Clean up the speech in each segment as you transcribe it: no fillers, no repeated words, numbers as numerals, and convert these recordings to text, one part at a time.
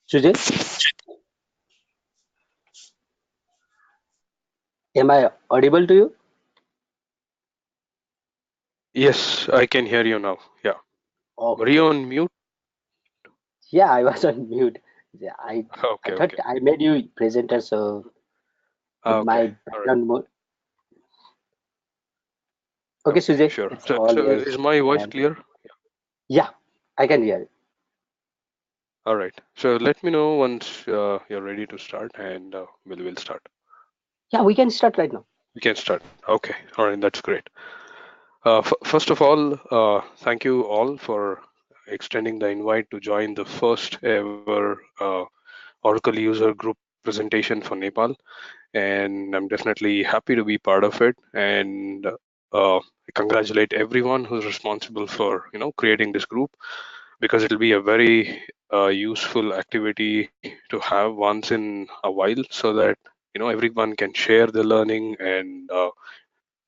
Sujay, am I audible to you? Yes, I can hear you now. Yeah. Were you Okay. on mute? Yeah, I was on mute. Yeah, I Okay, thought okay. I made you presenter, so with Okay. my All right. background mode. Okay, Okay, Sujay, sure. it's So all yours. is my voice And clear? yeah, I can hear it. All right. So let me know once you're ready to start, and we'll start. Yeah, we can start right now. We can start. Okay. All right. That's great. First of all, thank you all for extending the invite to join the first ever Oracle User Group presentation for Nepal, and I'm definitely happy to be part of it. And I congratulate everyone who's responsible for creating this group, because it'll be a very useful activity to have once in a while, so that everyone can share the learning and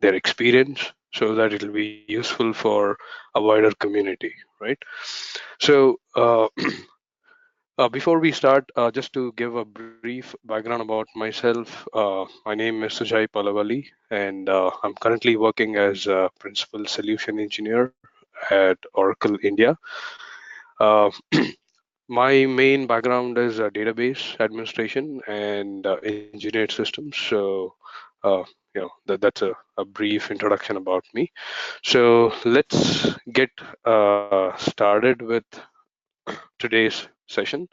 their experience, so that it'll be useful for a wider community, right? So before we start, just to give a brief background about myself, my name is Sujay Palavalli, and I'm currently working as a principal solution engineer at Oracle India. Uh, my main background is database administration and engineered systems. So, that's a brief introduction about me. So let's get started with today's session.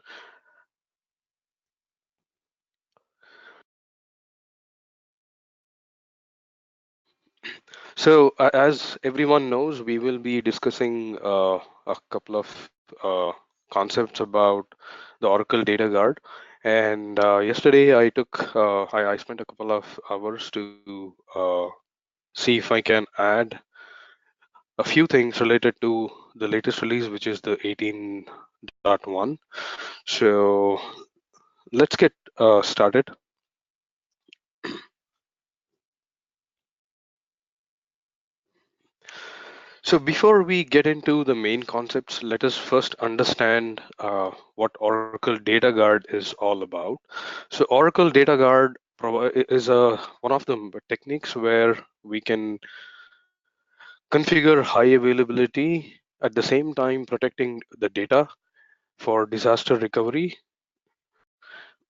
So, as everyone knows, we will be discussing a couple of concepts about the Oracle Data Guard. And yesterday, I spent a couple of hours to see if I can add a few things related to the latest release, which is the 18.1. So, let's get started. So before we get into the main concepts, let us first understand what Oracle Data Guard is all about. So Oracle Data Guard is one of the techniques where we can configure high availability at the same time protecting the data for disaster recovery.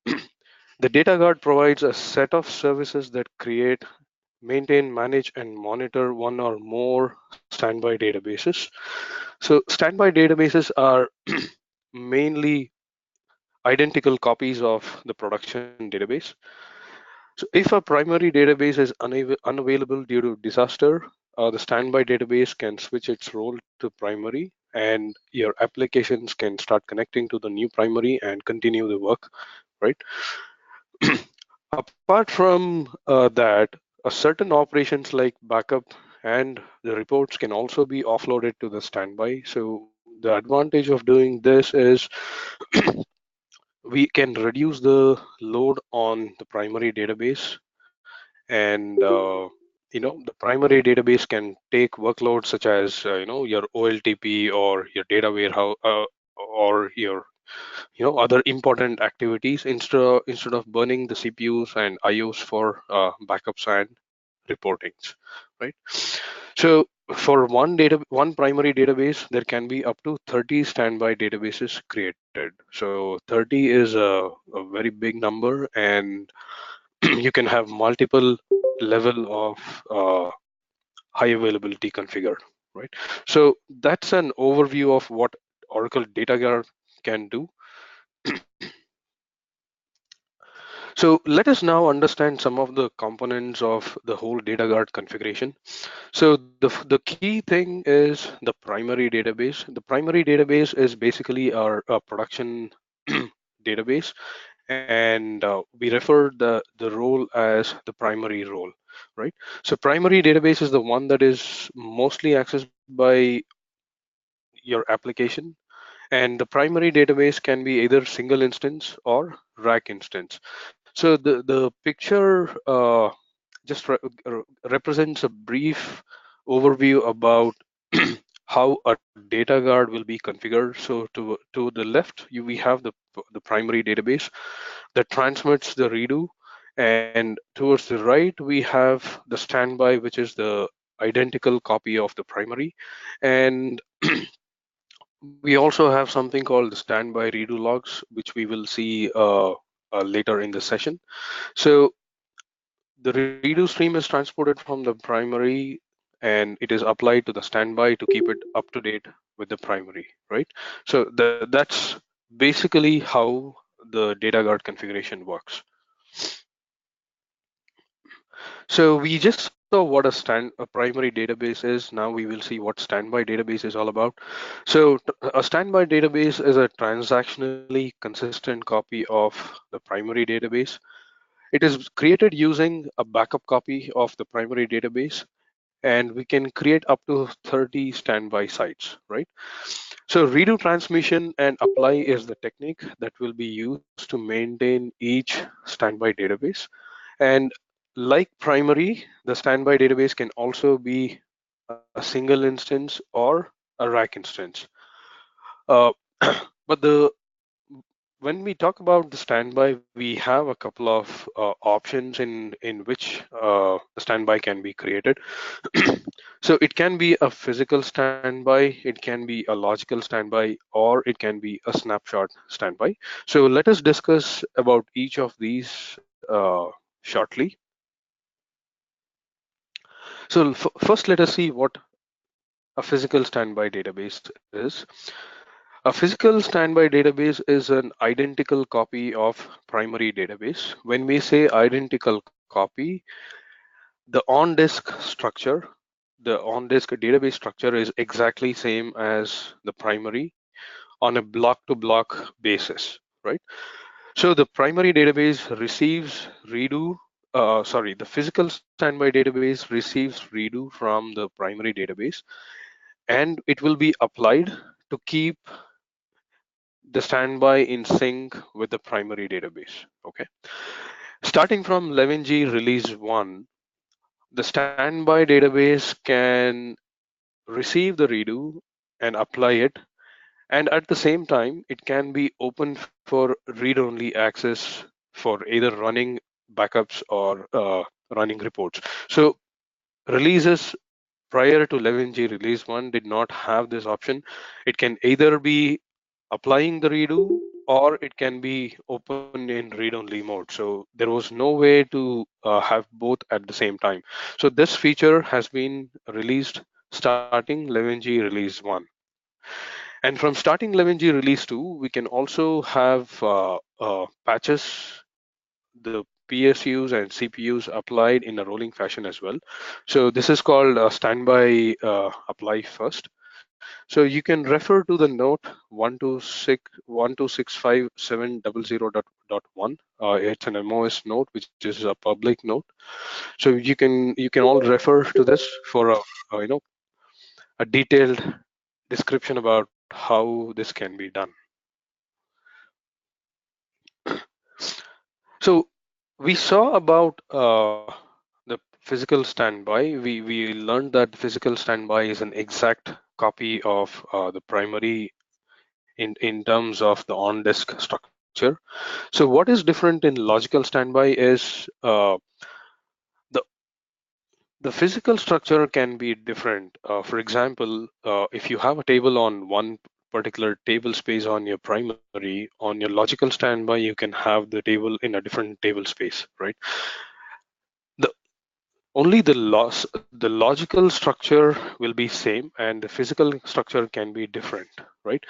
The Data Guard provides a set of services that create, maintain, manage, and monitor one or more standby databases. So standby databases are mainly identical copies of the production database. So if a primary database is unavailable due to disaster, the standby database can switch its role to primary, and your applications can start connecting to the new primary and continue the work, right? Apart from that, certain operations like backup and the reports can also be offloaded to the standby. So the advantage of doing this is we can reduce the load on the primary database, and the primary database can take workloads such as your OLTP or your data warehouse, or your other important activities, instead of burning the CPUs and IOs for backups and reportings, right? So for one primary database, there can be up to 30 standby databases created. So 30 is a very big number, and you can have multiple level of high availability configured, right? So that's an overview of what Oracle Data Guard can do. So let us now understand some of the components of the whole data guard configuration. So the key thing is the primary database. The primary database is basically our production database, and we refer the role as the primary role, right? So primary database is the one that is mostly accessed by your application, and the primary database can be either single instance or rack instance. So the picture just represents a brief overview about how a data guard will be configured. So to the left, we have the primary database that transmits the redo, and towards the right we have the standby, which is the identical copy of the primary, and we also have something called the standby redo logs, which we will see later in the session. So the redo stream is transported from the primary and it is applied to the standby to keep it up to date with the primary, right? So that's basically how the data guard configuration works. So we just saw what a primary database is. Now we will see what standby database is all about. So a standby database is a transactionally consistent copy of the primary database. It is created using a backup copy of the primary database, and we can create up to 30 standby sites, right? So redo transmission and apply is the technique that will be used to maintain each standby database. And like primary, the standby database can also be a single instance or a rack instance. Uh, but the when we talk about the standby, we have a couple of options in which the standby can be created. So it can be a physical standby, it can be a logical standby, or it can be a snapshot standby. So let us discuss about each of these shortly. So first, let us see what a physical standby database is. A physical standby database is an identical copy of primary database. When we say identical copy, the on-disk structure, the on-disk database structure is exactly same as the primary on a block-to-block basis, right? So the primary database receives redo, the physical standby database receives redo from the primary database, and it will be applied to keep the standby in sync with the primary database. Okay. Starting from 11G release 1, the standby database can receive the redo and apply it. And at the same time, it can be open for read-only access for either running backups or running reports. So releases prior to 11G release 1 did not have this option. It can either be applying the redo or it can be open in read-only mode. So there was no way to have both at the same time. So this feature has been released starting 11G release 1. And from starting 11G release 2, we can also have patches, the PSUs and CPUs applied in a rolling fashion as well. So this is called standby apply first. So you can refer to the note 126.126.5.7.0.1. It's an MOS note, which is a public note. So you can all refer to this for a detailed description about how this can be done. So we saw about the physical standby. We learned that physical standby is an exact copy of the primary in terms of the on-disk structure. So what is different in logical standby is the the physical structure can be different. For example, if you have a table on one particular table space on your primary, on your logical standby, you can have the table in a different table space, right? The only the logical structure will be same, and the physical structure can be different, right?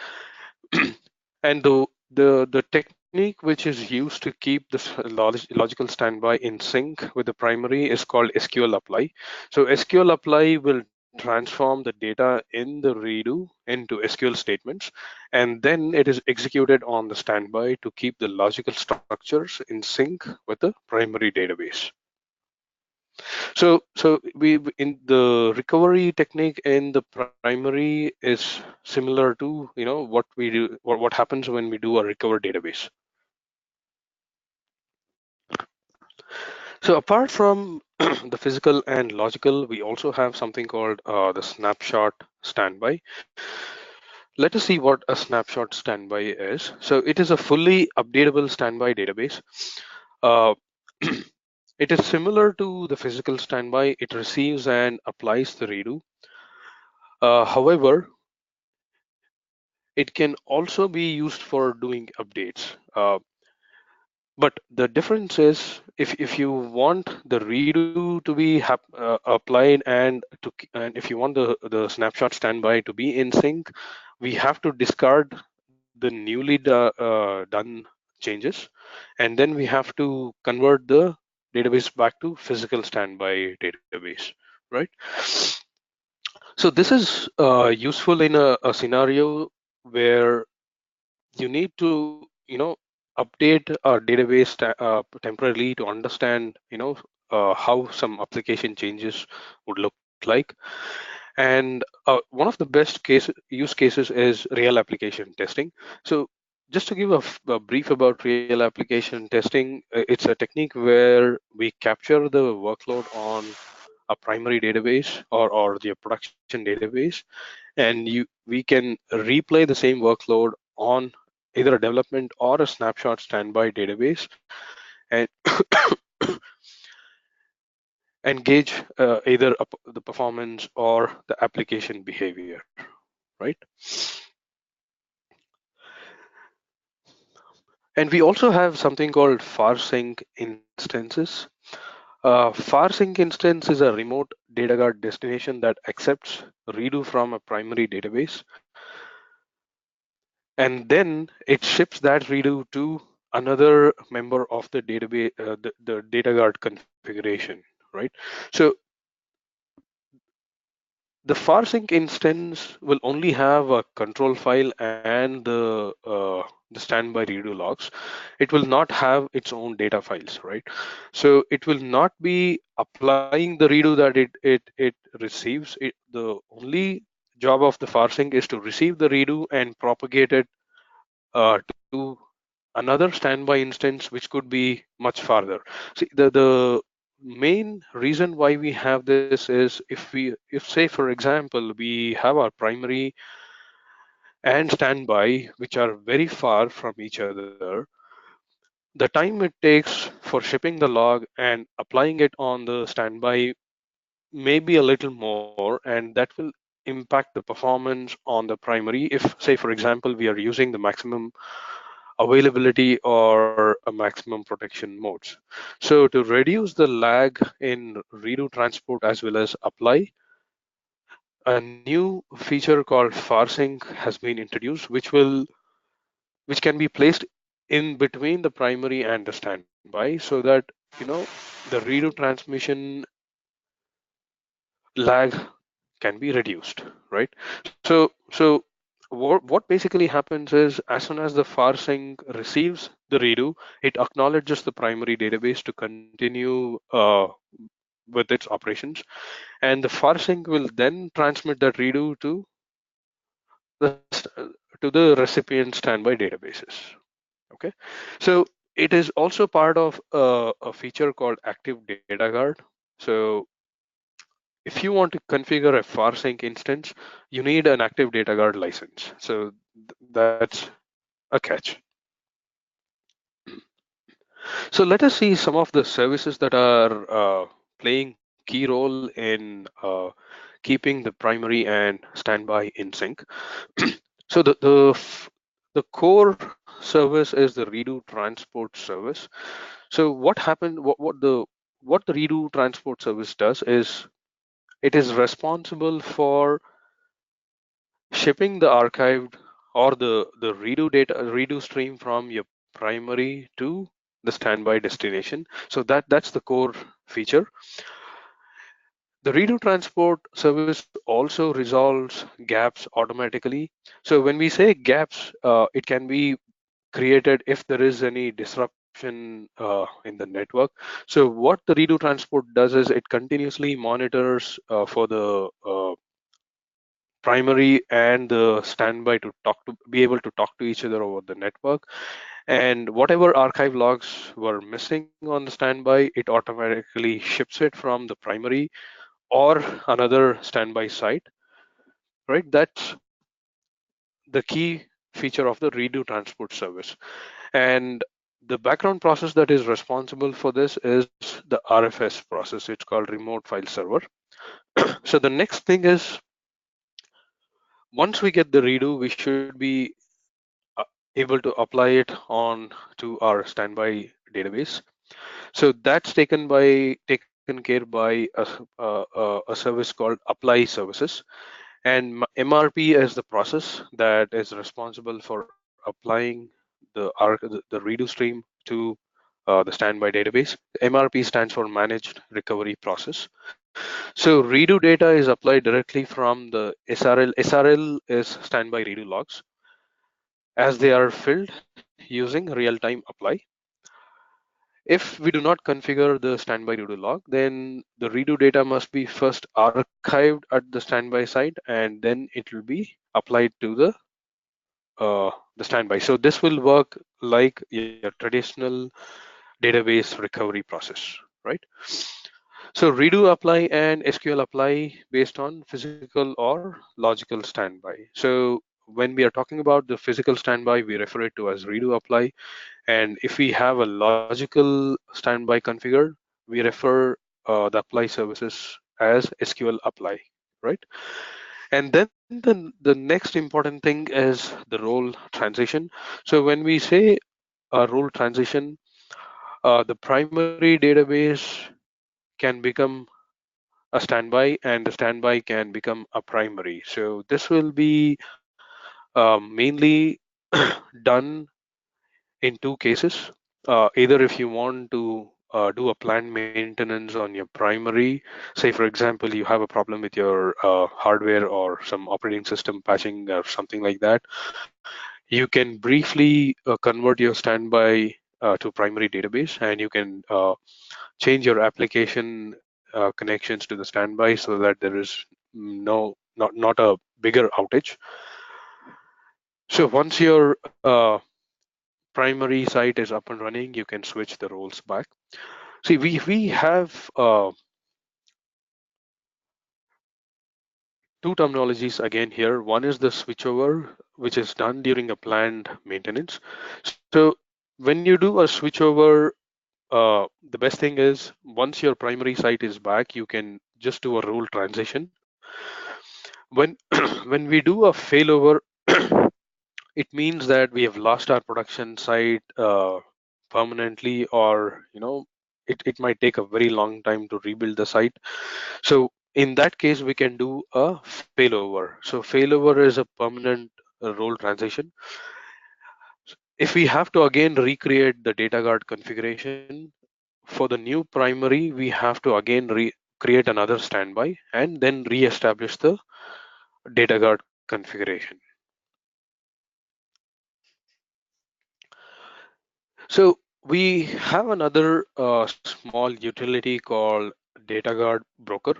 And the technique which is used to keep this logical standby in sync with the primary is called SQL apply. So SQL apply will transform the data in the redo into SQL statements, and then it is executed on the standby to keep the logical structures in sync with the primary database. So we in the recovery technique in the primary is similar to what we do, what happens when we do a recover database. So apart from the physical and logical, we also have something called the snapshot standby. Let us see what a snapshot standby is. So it is a fully updatable standby database. Uh, it is similar to the physical standby. It receives and applies the redo. However, it can also be used for doing updates. But the difference is if you want the redo to be applied and if you want the snapshot standby to be in sync, we have to discard the newly done changes, and then we have to convert the database back to physical standby database, right? So this is useful in a scenario where you need to update our database temporarily to understand how some application changes would look like. And one of the best use cases is real application testing. So just to give a brief about real application testing, it's a technique where we capture the workload on a primary database or the production database, and we can replay the same workload on either a development or a snapshot standby database, and and gauge either the performance or the application behavior, right? And we also have something called Farsink instances. Farsink instance is a remote data guard destination that accepts redo from a primary database, and then it ships that redo to another member of the database, the data guard configuration, right? So the Farsync instance will only have a control file and the standby redo logs. It will not have its own data files, right? So it will not be applying the redo that it receives. The only job of the Farsync is to receive the redo and propagate it to another standby instance, which could be much farther. See, the main reason why we have this is if say for example we have our primary and standby which are very far from each other, the time it takes for shipping the log and applying it on the standby may be a little more, and that will impact the performance on the primary if say for example we are using the maximum availability or a maximum protection modes. So to reduce the lag in redo transport as well as apply, a new feature called Farsync has been introduced, which can be placed in between the primary and the standby so that you know the redo transmission lag can be reduced, right? So what basically happens is as soon as the Farsync receives the redo, it acknowledges the primary database to continue with its operations, and the Farsync will then transmit that redo to the recipient standby databases. Okay, so it is also part of a feature called active data guard. So if you want to configure a Farsync instance, you need an active data guard license. So that's a catch. So let us see some of the services that are playing key role in keeping the primary and standby in sync. So the core service is the redo transport service. So what happened? What the redo transport service does is it is responsible for shipping the archived or the redo stream from your primary to the standby destination. So that's the core feature. The redo transport service also resolves gaps automatically. So when we say gaps, it can be created if there is any disruption in the network. So what the redo transport does is it continuously monitors for the primary and the standby to be able to talk to each other over the network, and whatever archive logs were missing on the standby, it automatically ships it from the primary or another standby site, right? That's the key feature of the redo transport service. And the background process that is responsible for this is the RFS process. It's called remote file server. So the next thing is, once we get the redo, we should be uh, able to apply it on to our standby database. So that's taken care by a service called apply services, and MRP is the process that is responsible for applying the redo stream to the standby database. MRP stands for Managed Recovery Process. So redo data is applied directly from the SRL. SRL is standby redo logs as they are filled using real-time apply. If we do not configure the standby redo log, then the redo data must be first archived at the standby site, and then it will be applied to the standby. So this will work like your traditional database recovery process, right? So redo apply and SQL apply based on physical or logical standby. So when we are talking about the physical standby, we refer it to as redo apply. And if we have a logical standby configured, we refer the apply services as SQL apply, right? And then the next important thing is the role transition. So when we say a role transition, the primary database can become a standby, and the standby can become a primary. So this will be mainly done in two cases. Either if you want to do a planned maintenance on your primary, say for example, you have a problem with your hardware or some operating system patching or something like that, you can briefly convert your standby to primary database, and you can change your application connections to the standby so that there is not a bigger outage. So once your primary site is up and running, you can switch the roles back. See, we have two terminologies again here. One is the switchover, which is done during a planned maintenance. So when you do a switchover, the best thing is once your primary site is back, you can just do a role transition. When when we do a failover, it means that we have lost our production site permanently, or it might take a very long time to rebuild the site. So in that case, we can do a failover. So failover is a permanent role transition. If we have to again recreate the data guard configuration for the new primary, we have to again create another standby and then re-establish the data guard configuration. So we have another small utility called data guard broker.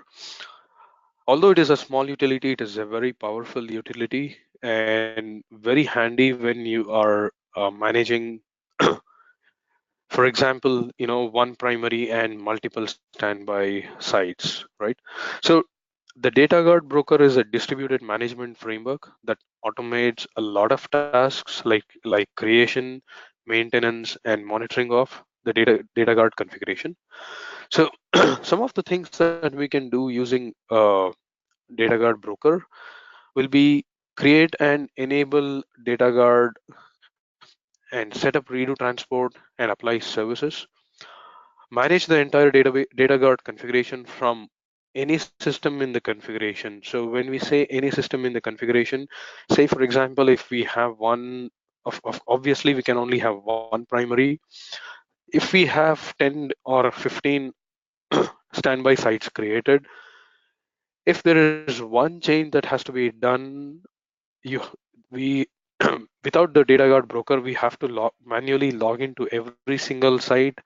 Although it is a small utility, it is a very powerful utility and very handy when you are managing, for example, one primary and multiple standby sites, right? So the data guard broker is a distributed management framework that automates a lot of tasks like creation, maintenance, and monitoring of the data guard configuration. So some of the things that we can do using data guard broker will be create and enable data guard and set up redo transport and apply services, manage the entire data guard configuration from any system in the configuration. So when we say any system in the configuration, say for example, if we have one of obviously we can only have one primary. If we have 10 or 15 standby sites created, if there is one change that has to be done, you we without the data guard broker, we have to manually log into every single site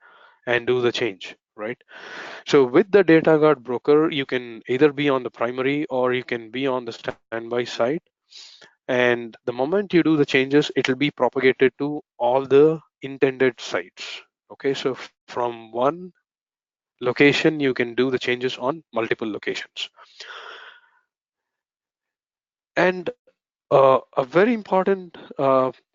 and do the change, right? So with the data guard broker, you can either be on the primary or you can be on the standby site. And the moment you do the changes, it will be propagated to all the intended sites. Okay, so from one location, you can do the changes on multiple locations. And a very important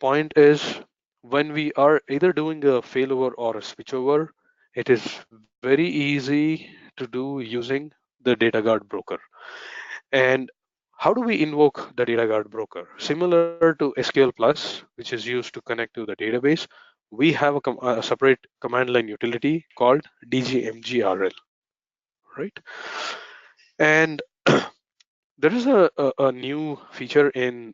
point is when we are either doing a failover or a switchover, it is very easy to do using the data guard broker. And how do we invoke the data guard broker? Similar to SQL Plus, which is used to connect to the database, we have a separate command line utility called dgmgrl, right? And there is a new feature in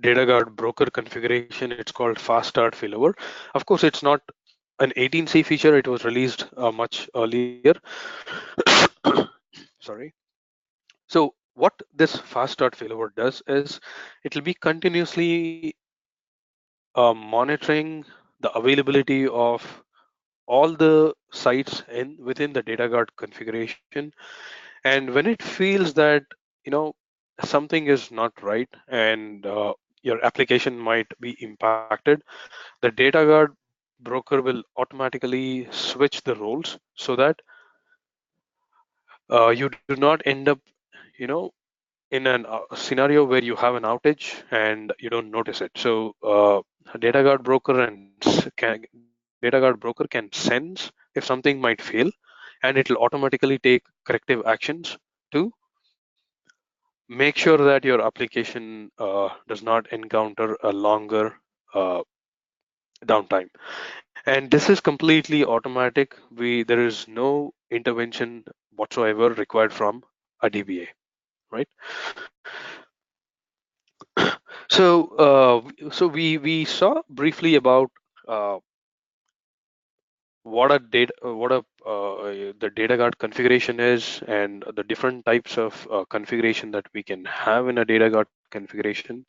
data guard broker configuration. It's called fast start failover. Of course, it's not an 18c feature. It was released much earlier. Sorry. So what this fast start failover does is it will be continuously monitoring the availability of all the sites in within the data guard configuration. And when it feels that you know something is not right and your application might be impacted, the data guard broker will automatically switch the roles so that you do not end up you know in an scenario where you have an outage and you don't notice it. So a data guard broker data guard broker can sense if something might fail, and it will automatically take corrective actions to make sure that your application does not encounter a longer uh, downtime. And this is completely automatic. There is no intervention whatsoever required from a DBA, right? So saw briefly about uh, what a data what a the data guard configuration is and the different types of configuration that we can have in a data guard configuration.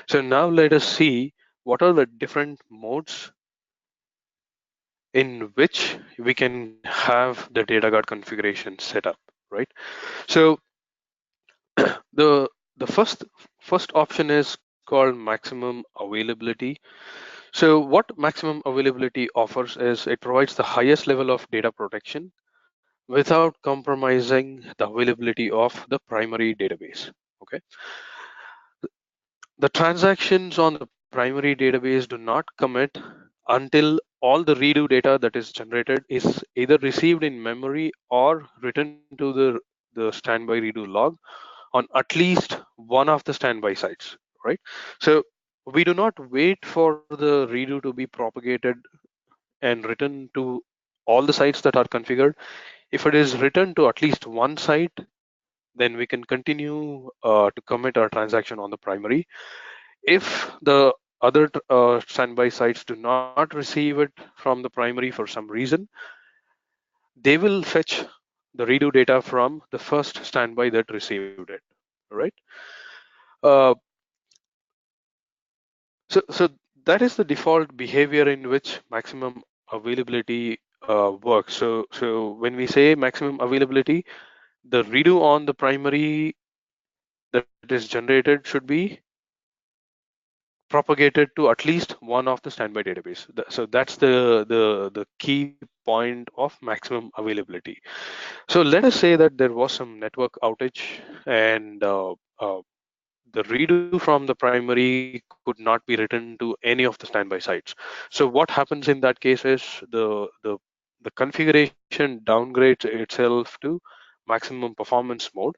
So now let us see what are the different modes in which we can have the data guard configuration set up, right? So the the first option is called maximum availability. So what maximum availability offers is it provides the highest level of data protection without compromising the availability of the primary database. Okay. The transactions on the primary database do not commit until all the redo data that is generated is either received in memory or written to the standby redo log on at least one of the standby sites, right? So we do not wait for the redo to be propagated and written to all the sites that are configured. If it is written to at least one site, then we can continue to commit our transaction on the primary. If the other standby sites do not receive it from the primary for some reason, they will fetch the redo data from the first standby that received it, right? Uh, so that is the default behavior in which maximum availability works. So when we say maximum availability, the redo on the primary that is generated should be propagated to at least one of the standby database. So that's the key point of maximum availability. So let us say that there was some network outage and the redo from the primary could not be written to any of the standby sites. So what happens in that case is the configuration downgrades itself to maximum performance mode,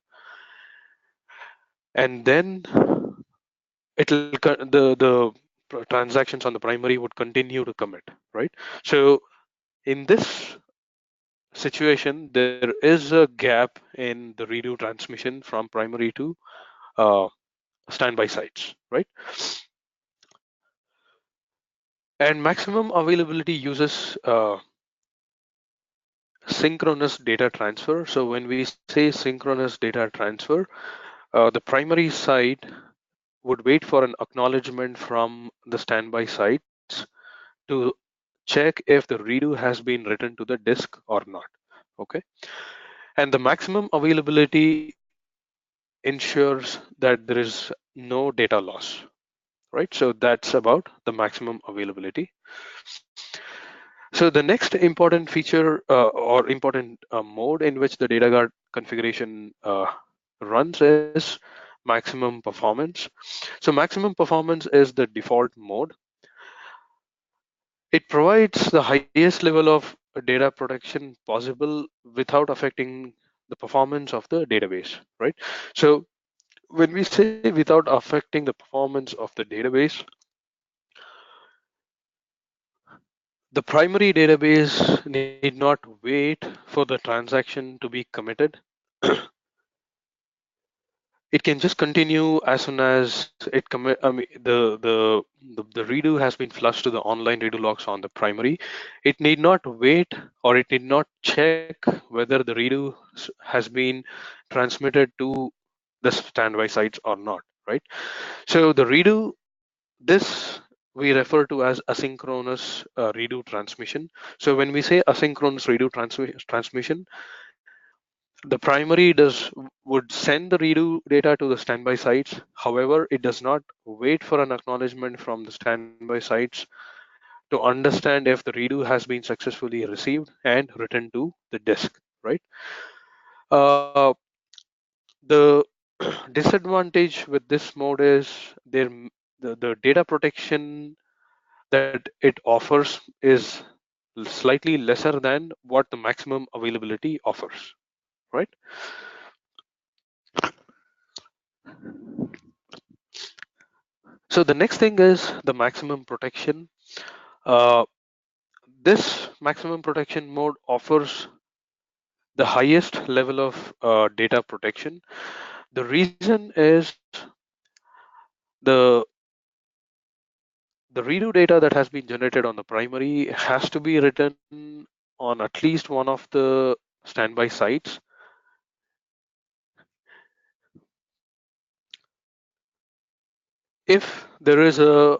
and then the transactions on the primary would continue to commit, right? So in this situation, there is a gap in the redo transmission from primary to uh, standby sites, right? And maximum availability uses synchronous data transfer. So when we say synchronous data transfer, the primary side would wait for an acknowledgement from the standby sites to check if the redo has been written to the disk or not. Okay. And the maximum availability ensures that there is no data loss, right? So that's about the maximum availability. So the next important feature or important mode in which the data guard configuration runs is maximum performance. So maximum performance is the default mode. It provides the highest level of data protection possible without affecting the performance of the database, right? So when we say without affecting the performance of the database, the primary database need not wait for the transaction to be committed. It can just continue as soon as it commit. I mean, the redo has been flushed to the online redo logs on the primary. It need not wait, or it need not check whether the redo has been transmitted to the standby sites or not, right? So the redo, this we refer to as asynchronous redo transmission. So when we say asynchronous redo transmission, the primary would send the redo data to the standby sites. However, it does not wait for an acknowledgement from the standby sites to understand if the redo has been successfully received and written to the disk, right? Uh, the disadvantage with this mode is the data protection that it offers is slightly lesser than what the maximum availability offers, right? So the next thing is the maximum protection. Uh, this maximum protection mode offers the highest level of data protection. The reason is the the redo data that has been generated on the primary has to be written on at least one of the standby sites. If there is a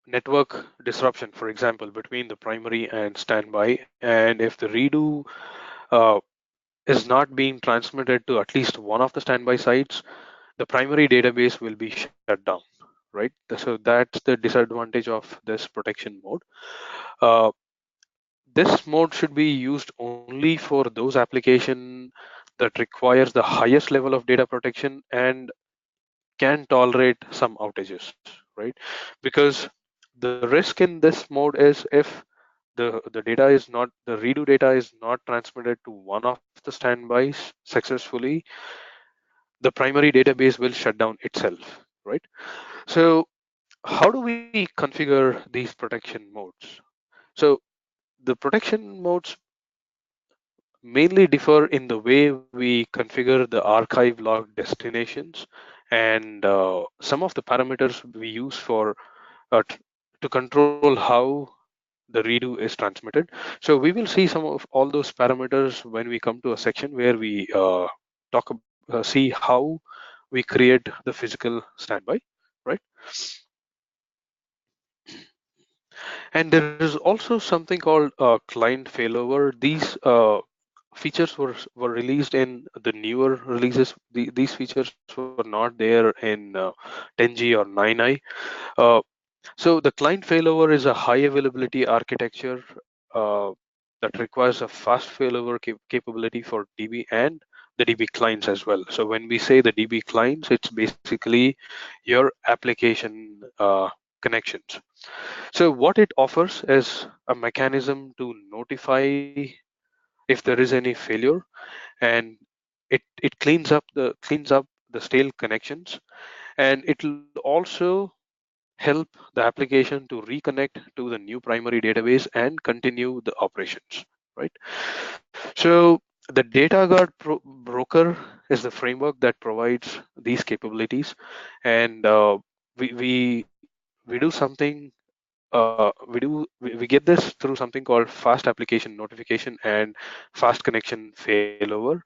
network disruption, for example, between the primary and standby, and if the redo uh, is not being transmitted to at least one of the standby sites, the primary database will be shut down, right? So that's the disadvantage of this protection mode. Uh, this mode should be used only for those application that requires the highest level of data protection and can tolerate some outages, right? Because the risk in this mode is if the data is not the redo data is not transmitted to one of the standbys successfully, the primary database will shut down itself, right? So how do we configure these protection modes? So the protection modes mainly differ in the way we configure the archive log destinations and some of the parameters we use for to control how the redo is transmitted. So we will see some of all those parameters when we come to a section where we see how we create the physical standby, right? And there is also something called client failover. These features were released in the newer releases. These features were not there in 10G or 9i. Uh, so the client failover is a high availability architecture uh, that requires a fast failover capability for DB and the DB clients as well. So when we say the DB clients, it's basically your application connections. So what it offers is a mechanism to notify if there is any failure, and it cleans up the stale connections, and it will also help the application to reconnect to the new primary database and continue the operations, right? So the data guard broker is the framework that provides these capabilities, and we do something we get this through something called fast application notification and fast connection failover.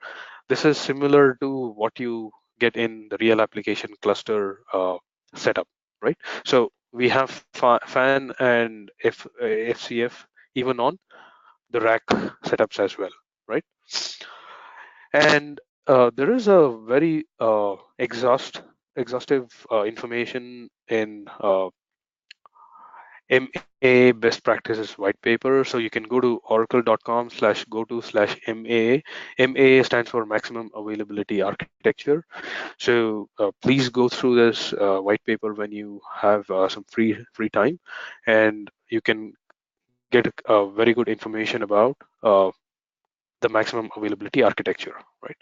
This is similar to what you get in the real application cluster setup, right? So we have fan and FCF even on the rack setups as well, right? And there is a very exhaustive information MAA best practices white paper. So you can go to oracle.com/go/MAA. MAA stands for maximum availability architecture. So please go through this white paper when you have some free time, and you can get very good information about the maximum availability architecture, right?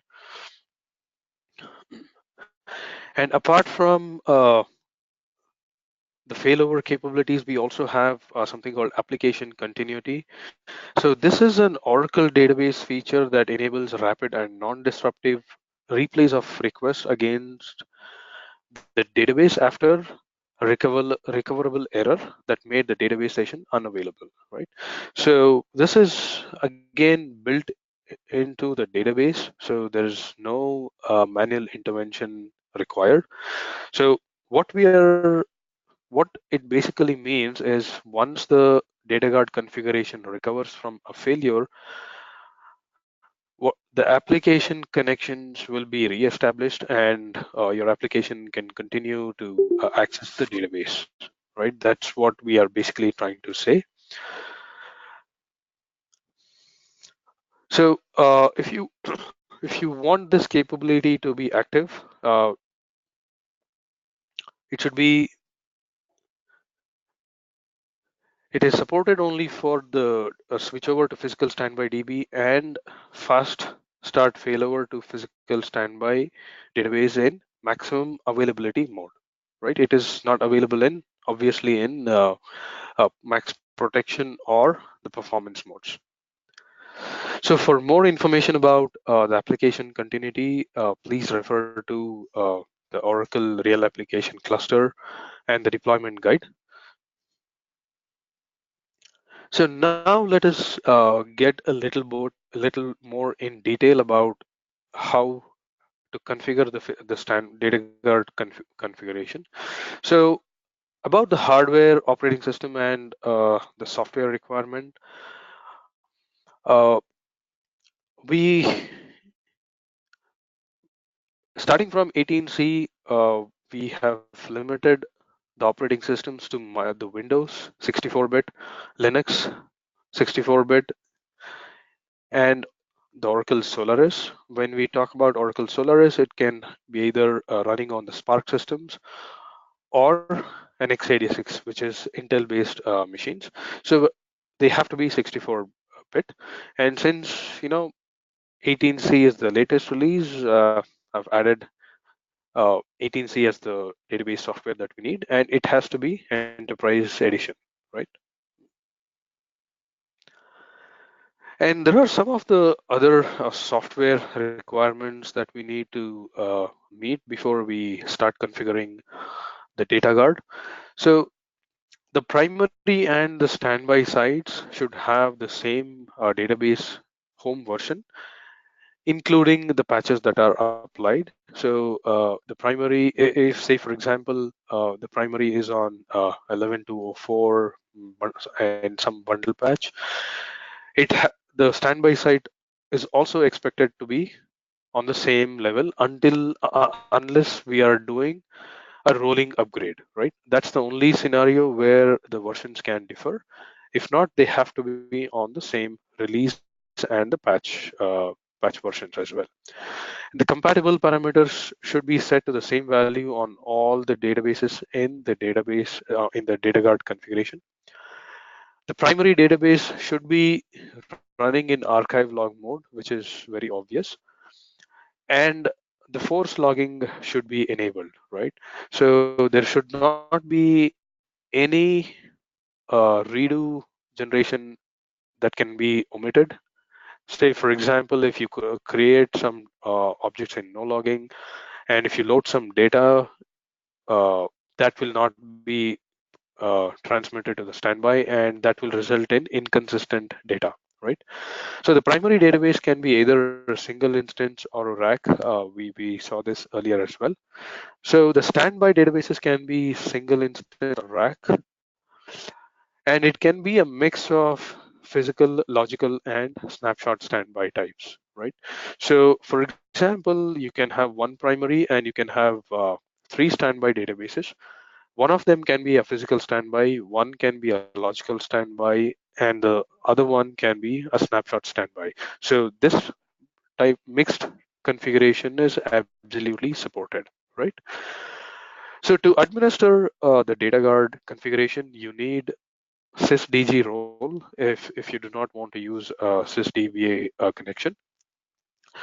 And apart from the failover capabilities, we also have something called application continuity. So this is an Oracle database feature that enables rapid and non-disruptive replays of requests against the database after a recoverable error that made the database session unavailable, right? So this is again built into the database, so there's no manual intervention required. So what we are what it basically means is once the data guard configuration recovers from a failure, the application connections will be reestablished, and your application can continue to access the database, right? That's what we are basically trying to say. So if you if you want this capability to be active, it should be it is supported only for the switchover to physical standby DB and fast start failover to physical standby database in maximum availability mode, right? It is not available in obviously in max protection or the performance modes. So for more information about the application continuity, please refer to the Oracle Real Application Cluster and the deployment guide. So now let us get a little more in detail about how to configure the data guard configuration. So about the hardware, operating system, and the software requirement, uh, we starting from 18C, we have limited the operating systems to the Windows 64-bit, Linux 64-bit, and the Oracle Solaris. When we talk about Oracle Solaris, it can be either running on the Spark systems or an x86, which is Intel-based machines. So they have to be 64-bit. And since 18C is the latest release, I've added 18C as the database software that we need, and it has to be Enterprise Edition, right? And there are some of the other software requirements that we need to meet before we start configuring the data guard. So the primary and the standby sites should have the same database home version, including the patches that are applied. So the primary, if say for example, the primary is on 11.204 and some bundle patch, the standby site is also expected to be on the same level unless we are doing a rolling upgrade, right? That's the only scenario where the versions can differ. If not, they have to be on the same release and the patch versions as well. The compatible parameters should be set to the same value on all the databases in the database in the data guard configuration. The primary database should be running in archive log mode, which is very obvious, and the force logging should be enabled, right? So there should not be any redo generation that can be omitted. Say, for example, if you create some objects in no logging, and if you load some data, that will not be transmitted to the standby, and that will result in inconsistent data, right? So the primary database can be either a single instance or a rack. We saw this earlier as well. So the standby databases can be single instance or rack, and it can be a mix of physical, logical, and snapshot standby types, right? So for example, you can have one primary and you can have three standby databases. One of them can be a physical standby, one can be a logical standby, and the other one can be a snapshot standby. So this type mixed configuration is absolutely supported, right? So to administer the data guard configuration, you need sysdg role if you do not want to use a sysdba connection.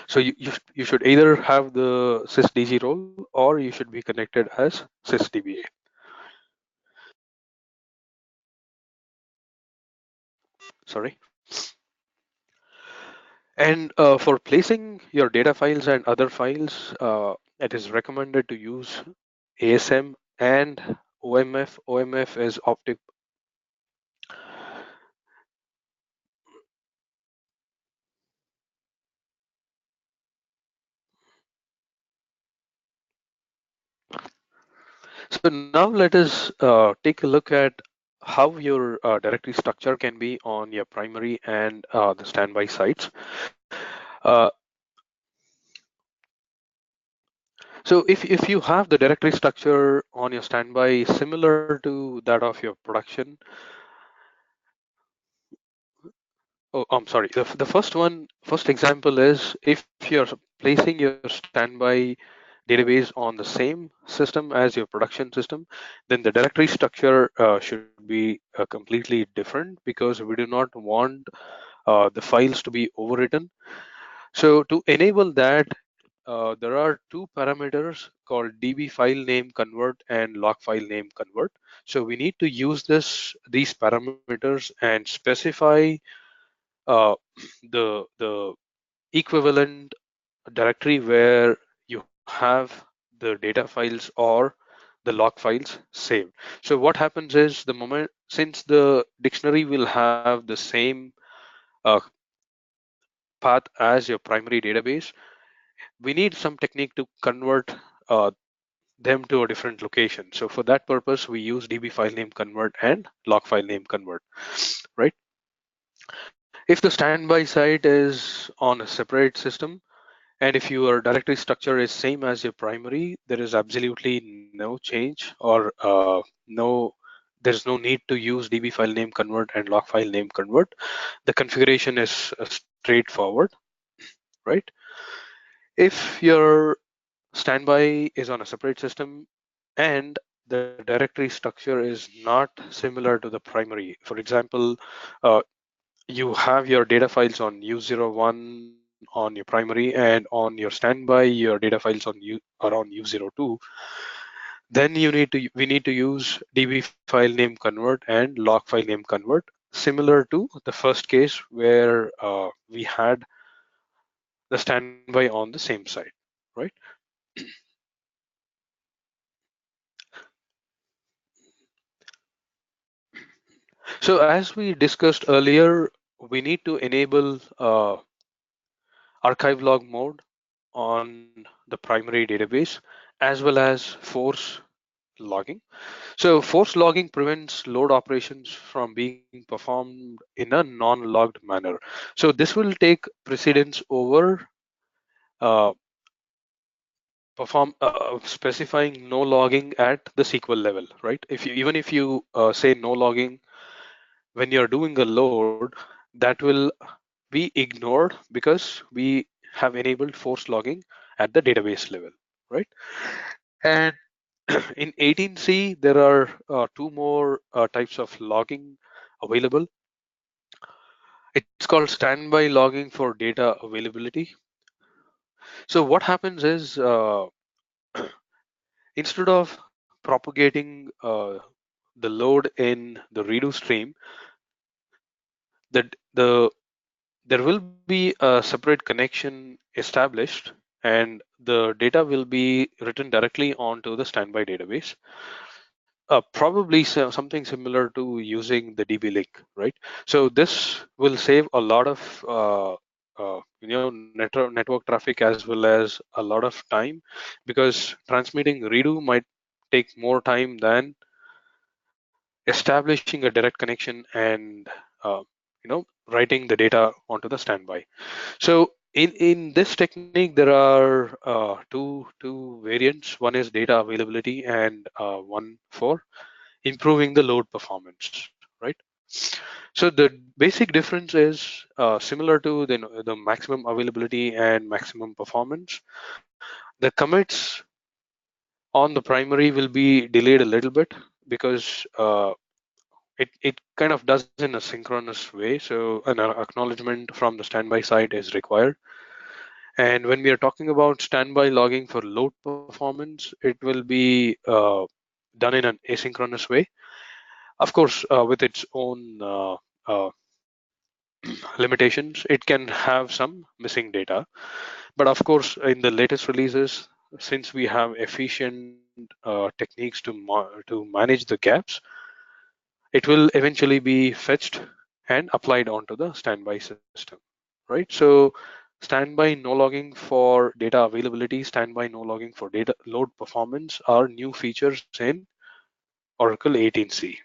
So you should either have the sysdg role or you should be connected as sysdba. Sorry. And for placing your data files and other files, it is recommended to use ASM and OMF. OMF is optic. So now let us take a look at how your directory structure can be on your primary and the standby sites. Uh, so if you have the directory structure on your standby similar to that of your production, oh, I'm sorry. The first example is if you're placing your standby database on the same system as your production system, then the directory structure should be completely different because we do not want the files to be overwritten. So to enable that, there are two parameters called db file name convert and log file name convert. So we need to use these parameters and specify uh, the equivalent directory where you have the data files or the log files saved. So what happens is the moment, since the dictionary will have the same uh, path as your primary database, we need some technique to convert uh, them to a different location. So for that purpose, we use db file name convert and log file name convert, right? If the standby site is on a separate system, and if your directory structure is same as your primary, there is absolutely no change or there's no need to use db file name convert and log file name convert. The configuration is straightforward, right? If your standby is on a separate system and the directory structure is not similar to the primary, for example, uh, you have your data files on U01 on your primary, and on your standby, your data files are on U02. Then we need to use db file name convert and log file name convert, similar to the first case where we had the standby on the same site, right? So as we discussed earlier, we need to enable archive log mode on the primary database as well as force logging. So force logging prevents load operations from being performed in a non-logged manner. So this will take precedence over uh, specifying no logging at the SQL level, right? If you even if you say no logging when you're doing a load, that will be ignored because we have enabled force logging at the database level, right? And in 18C, there are two more types of logging available. It's called standby logging for data availability. So what happens is instead of propagating the load in the redo stream, that there will be a separate connection established and the data will be written directly onto the standby database. Probably something similar to using the DB link, right? So this will save a lot of network traffic as well as a lot of time, because transmitting redo might take more time than establishing a direct connection and uh, writing the data onto the standby. So in this technique, there are two variants. One is data availability, and one for improving the load performance, right? So the basic difference is similar to the maximum availability and maximum performance. The commits on the primary will be delayed a little bit because it kind of does in a synchronous way. So an acknowledgement from the standby side is required. And when we are talking about standby logging for load performance, it will be done in an asynchronous way. Of course, with its own uh, limitations, it can have some missing data. But of course, in the latest releases, since we have efficient techniques to manage the gaps, it will eventually be fetched and applied onto the standby system, right? So standby no logging for data availability, standby no logging for data load performance are new features in Oracle 18c.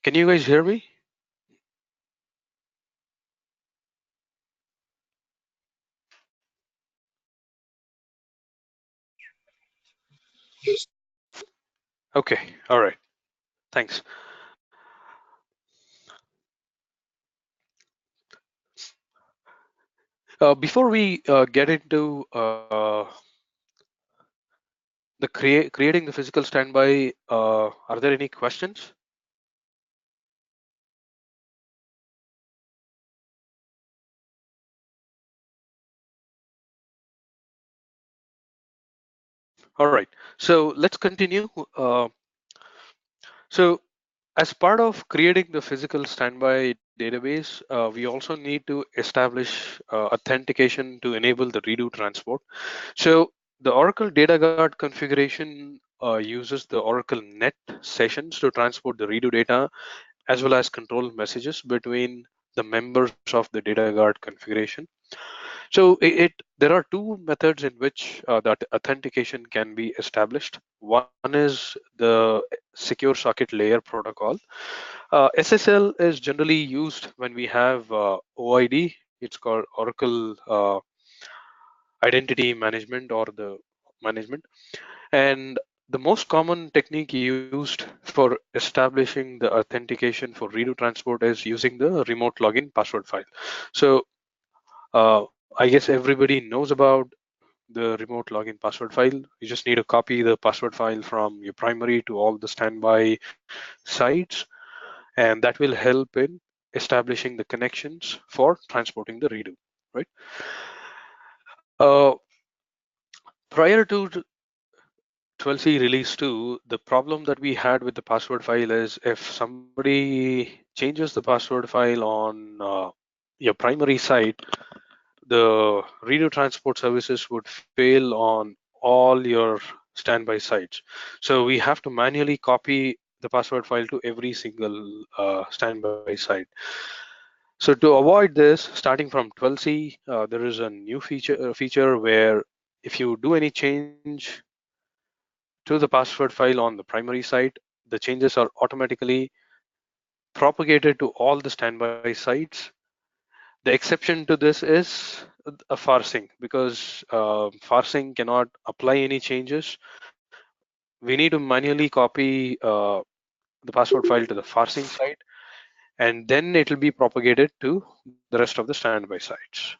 Can you guys hear me? Okay, all right, thanks. Before we get into creating the physical standby, are there any questions? All right, so let's continue. So as part of creating the physical standby database, we also need to establish authentication to enable the redo transport. So the Oracle Data Guard configuration uses the Oracle Net sessions to transport the redo data as well as control messages between the members of the Data Guard configuration. So there are two methods in which that authentication can be established. One is the secure socket layer protocol. SSL is generally used when we have OID. It's called Oracle Identity Management or the management. And the most common technique used for establishing the authentication for redo transport is using the remote login password file. So I guess everybody knows about the remote login password file. You just need to copy the password file from your primary to all the standby sites, and that will help in establishing the connections for transporting the redo, right? Uh, Prior to 12c release 2, the problem that we had with the password file is if somebody changes the password file on your primary site, the redo transport services would fail on all your standby sites. So we have to manually copy the password file to every single standby site. So to avoid this, starting from 12c, there is a new feature where if you do any change to the password file on the primary site, the changes are automatically propagated to all the standby sites. The exception to this is a Farsink because Farsink cannot apply any changes. We need to manually copy the password file to the Farsink site, and then it will be propagated to the rest of the standby sites.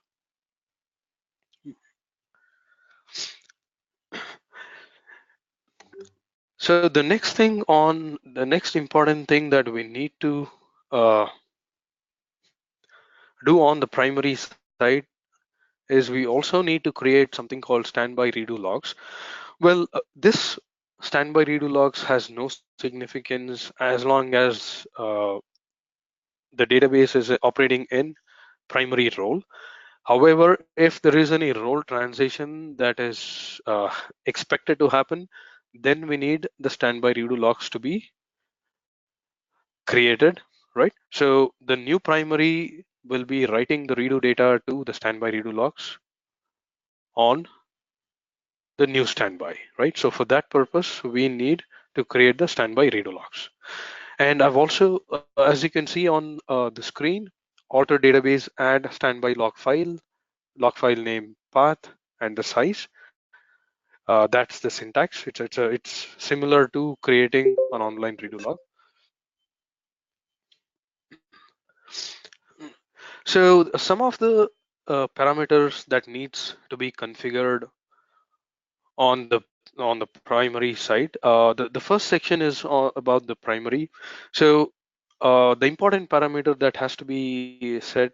So the next important thing that we need to uh, do on the primary side is we also need to create something called standby redo logs. Well, this standby redo logs has no significance as long as the database is operating in primary role. However, if there is any role transition that is expected to happen, then we need the standby redo logs to be created, right? So the new primary will be writing the redo data to the standby redo logs on the new standby, right? So for that purpose, we need to create the standby redo logs. And I've also, as you can see on the screen, alter database, add standby log file name, path, and the size. That's the syntax. It's similar to creating an online redo log. So some of the parameters that needs to be configured on the primary side. The first section is about the primary. So the important parameter that has to be set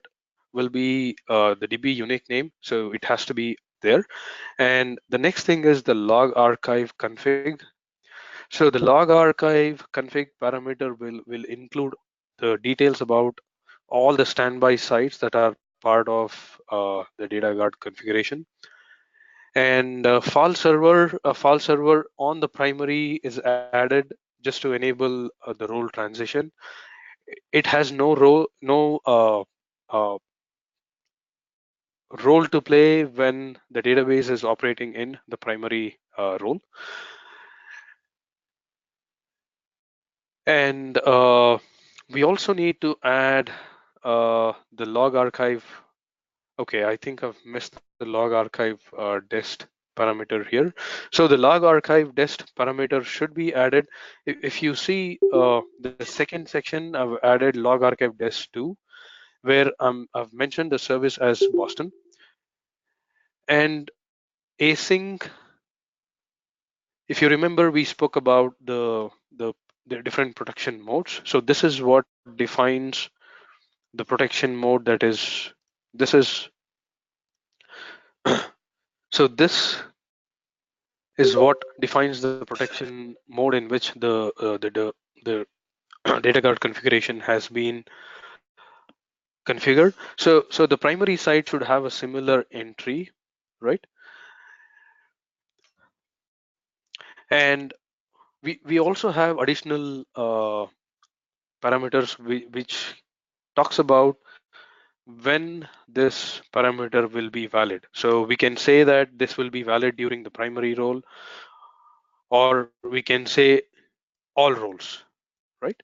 will be the DB unique name. So it has to be there. And the next thing is the log archive config. So the log archive config parameter will include the details about all the standby sites that are part of the data guard configuration. And file server on the primary is added just to enable the role transition. It has no role to play when the database is operating in the primary role. And we also need to add the log archive. Okay, I think I've missed the log archive dest parameter here. So the log archive dest parameter should be added. If you see the second section, I've added log archive dest 2, where I've mentioned the service as Boston. And async, if you remember, we spoke about the different protection modes. So this is what defines the protection mode that is, this is, so this is what defines the protection mode in which the data guard configuration has been configured. So the primary site should have a similar entry, right? And we also have additional parameters which talks about when this parameter will be valid. So we can say that this will be valid during the primary role, or we can say all roles, right?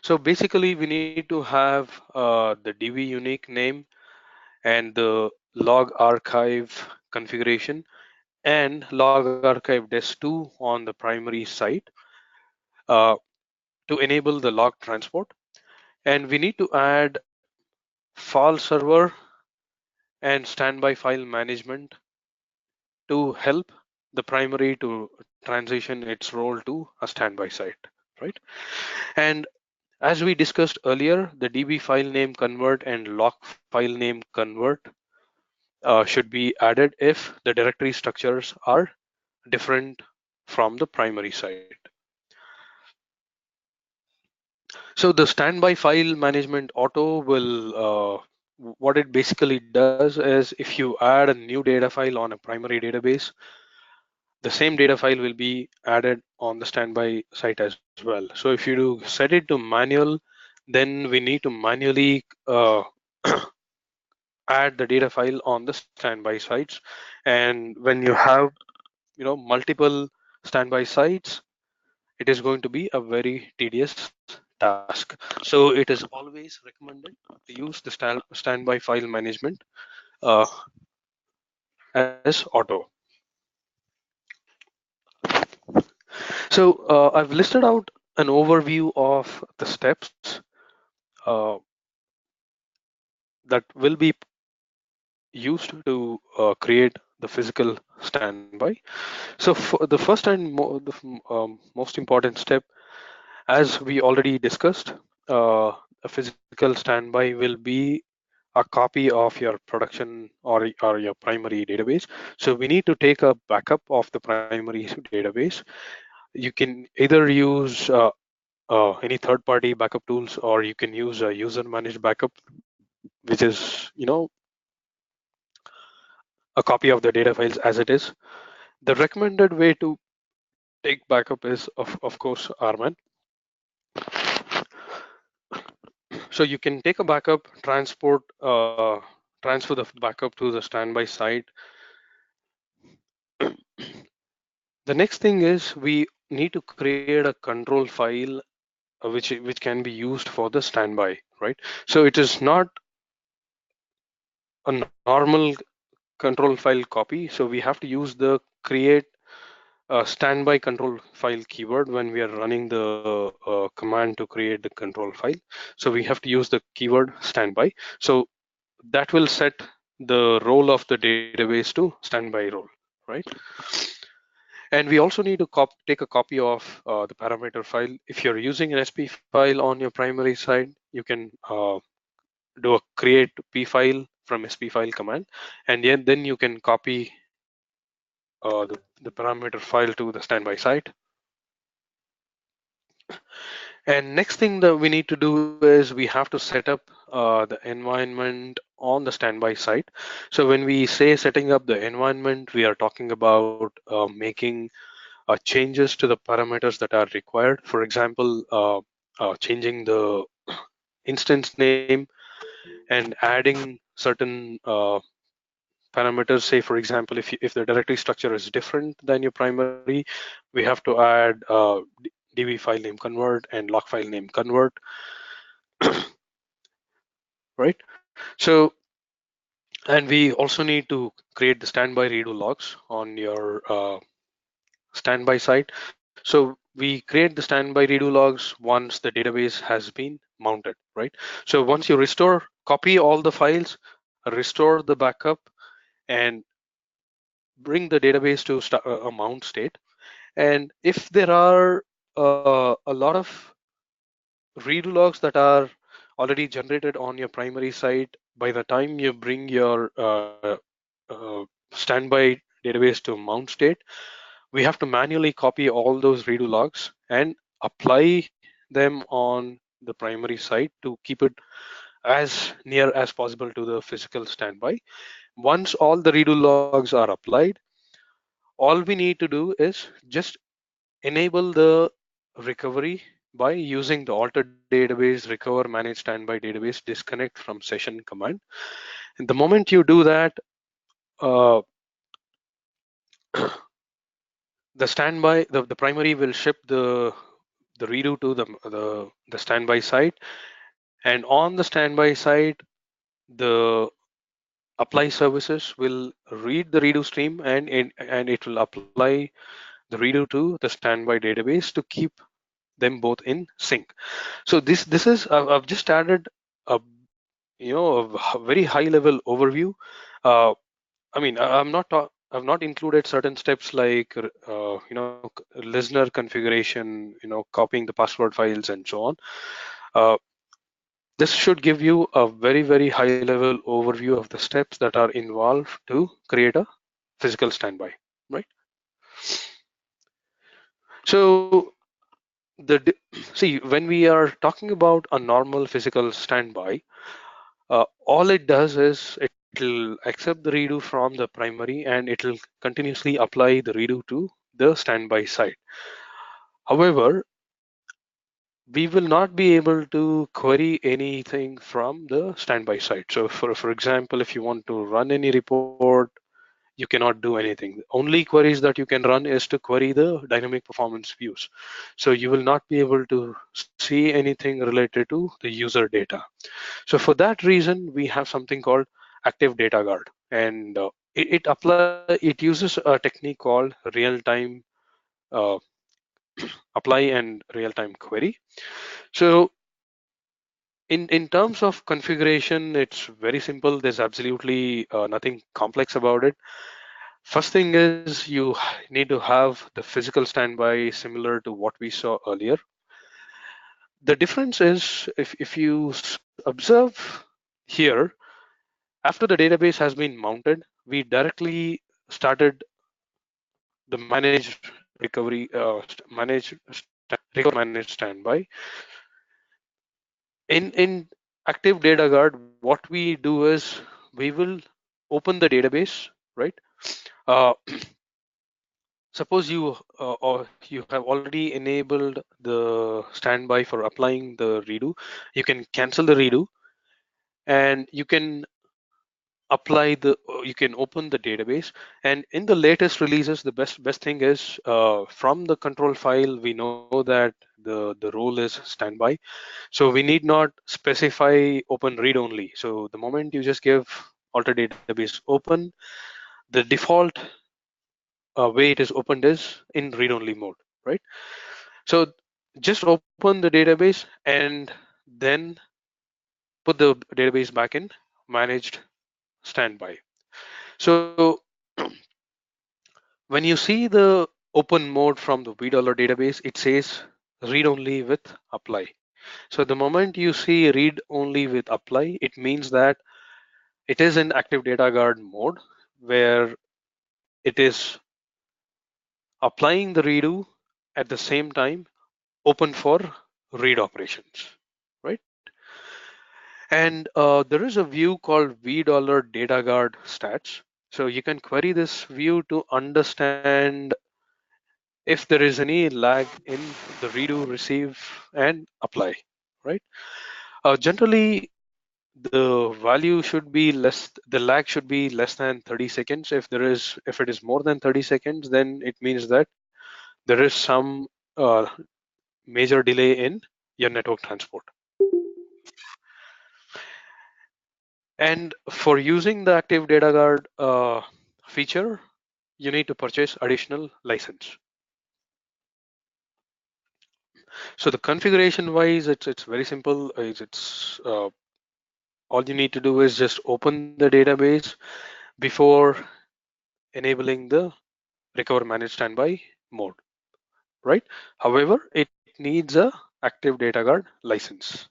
So basically, we need to have the DB unique name and the log archive configuration and log archive dest2 on the primary site uh, to enable the log transport. And we need to add file server and standby file management to help the primary to transition its role to a standby site, right? And as we discussed earlier, the DB file name convert and log file name convert should be added if the directory structures are different from the primary site. So the standby file management auto will, what it basically does is if you add a new data file on a primary database, the same data file will be added on the standby site as well. So if you do set it to manual, then we need to manually add the data file on the standby sites. And when you have multiple standby sites, it is going to be a very tedious task. So it is always recommended to use the standby file management uh, as auto. So I've listed out an overview of the steps uh, that will be used to create the physical standby. So for the first and most important step, as we already discussed, a physical standby will be a copy of your production or your primary database. So we need to take a backup of the primary database. You can either use any third-party backup tools, or you can use a user-managed backup, which is a copy of the data files as it is. The recommended way to take backup is of course RMAN. So you can take a backup, transport transfer the backup to the standby site. The next thing is we need to create a control file which can be used for the standby, right? So it is not a normal control file copy. So we have to use the create standby control file keyword when we are running the command to create the control file. So we have to use the keyword standby. So that will set the role of the database to standby role, right? And we also need to take a copy of the parameter file. If you're using an SP file on your primary side, you can do a create p file from SP file command, and then you can copy the parameter file to the standby site. And next thing that we need to do is we have to set up the environment on the standby site. So when we say setting up the environment, we are talking about making changes to the parameters that are required. For example, changing the instance name and adding certain parameters. Say, for example, if the directory structure is different than your primary, we have to add db file name convert and log file name convert, right? So, and we also need to create the standby redo logs on your standby site. So we create the standby redo logs once the database has been mounted, right? So once you restore, copy all the files, restore the backup, and bring the database to a mount state. And if there are a lot of redo logs that are already generated on your primary site, by the time you bring your standby database to mount state, we have to manually copy all those redo logs and apply them on the primary site to keep it as near as possible to the physical standby. Once all the redo logs are applied, all we need to do is just enable the recovery by using the alter database recover manage standby database disconnect from session command. And the moment you do that, uh, the primary will ship the redo to the standby site, and on the standby site, the apply services will read the redo stream, and it will apply the redo to the standby database to keep them both in sync. So this is I've just added a very high level overview. uh, I mean, I've not included certain steps like listener configuration, copying the password files and so on. uh, this should give you a very high level overview of the steps that are involved to create a physical standby, right? So see, when we are talking about a normal physical standby, all it does is it'll accept the redo from the primary and it'll continuously apply the redo to the standby site. However, we will not be able to query anything from the standby site. So for example, if you want to run any report, you cannot do anything. Only queries that you can run is to query the dynamic performance views. So you will not be able to see anything related to the user data. So for that reason, we have something called active data guard, and it uses a technique called real-time uh, apply and real-time query. So in terms of configuration, it's very simple. There's absolutely nothing complex about it. First thing is you need to have the physical standby similar to what we saw earlier. The difference is if you observe here, after the database has been mounted, we directly started the manage standby. In active data guard, what we do is we will open the database, right? Uh, suppose you have already enabled the standby for applying the redo. You can cancel the redo, and you can apply the you can open the database. And in the latest releases, the best thing is from the control file we know that the role is standby, so we need not specify open read only. So the moment you just give alter database open, the default way it is opened is in read only mode, right? So just open the database and then put the database back in managed standby. So when you see the open mode from the $V database, it says read only with apply. So the moment you see read only with apply, it means that it is in active data guard mode where it is applying the redo at the same time open for read operations, right? And there is a view called $V data guard stats. So you can query this view to understand if there is any lag in the redo, receive, and apply, right? Generally, the value should be less, the lag should be less than 30 seconds. If it is more than 30 seconds, then it means that there is some uh, major delay in your network transport. And for using the active data guard feature, you need to purchase additional license. So the configuration wise, it's very simple. It's all you need to do is just open the database before enabling the recover manage standby mode, right? However, it needs a active data guard license.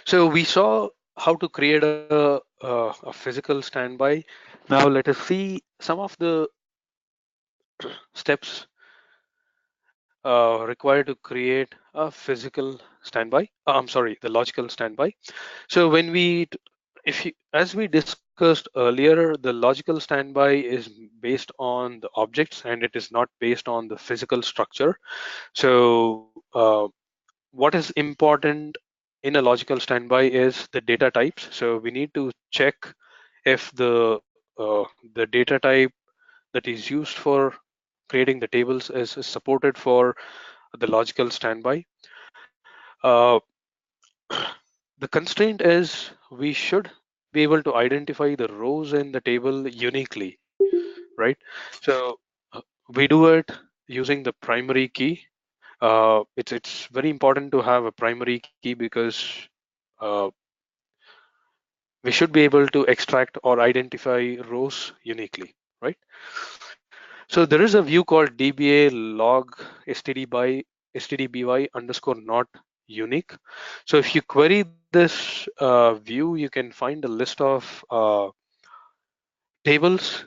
So we saw how to create a physical standby. Now let us see some of the steps required to create a physical standby. I'm sorry, the logical standby. So when we, if you, as we discussed earlier, the logical standby is based on the objects and it is not based on the physical structure. So what is important in a logical standby is the data types. So we need to check if the data type that is used for creating the tables is supported for the logical standby. Uh, the constraint is we should be able to identify the rows in the table uniquely, right? So we do it using the primary key. It's very important to have a primary key because uh, we should be able to extract or identify rows uniquely, right? So there is a view called DBA log stdby underscore not unique. So if you query this view, you can find a list of tables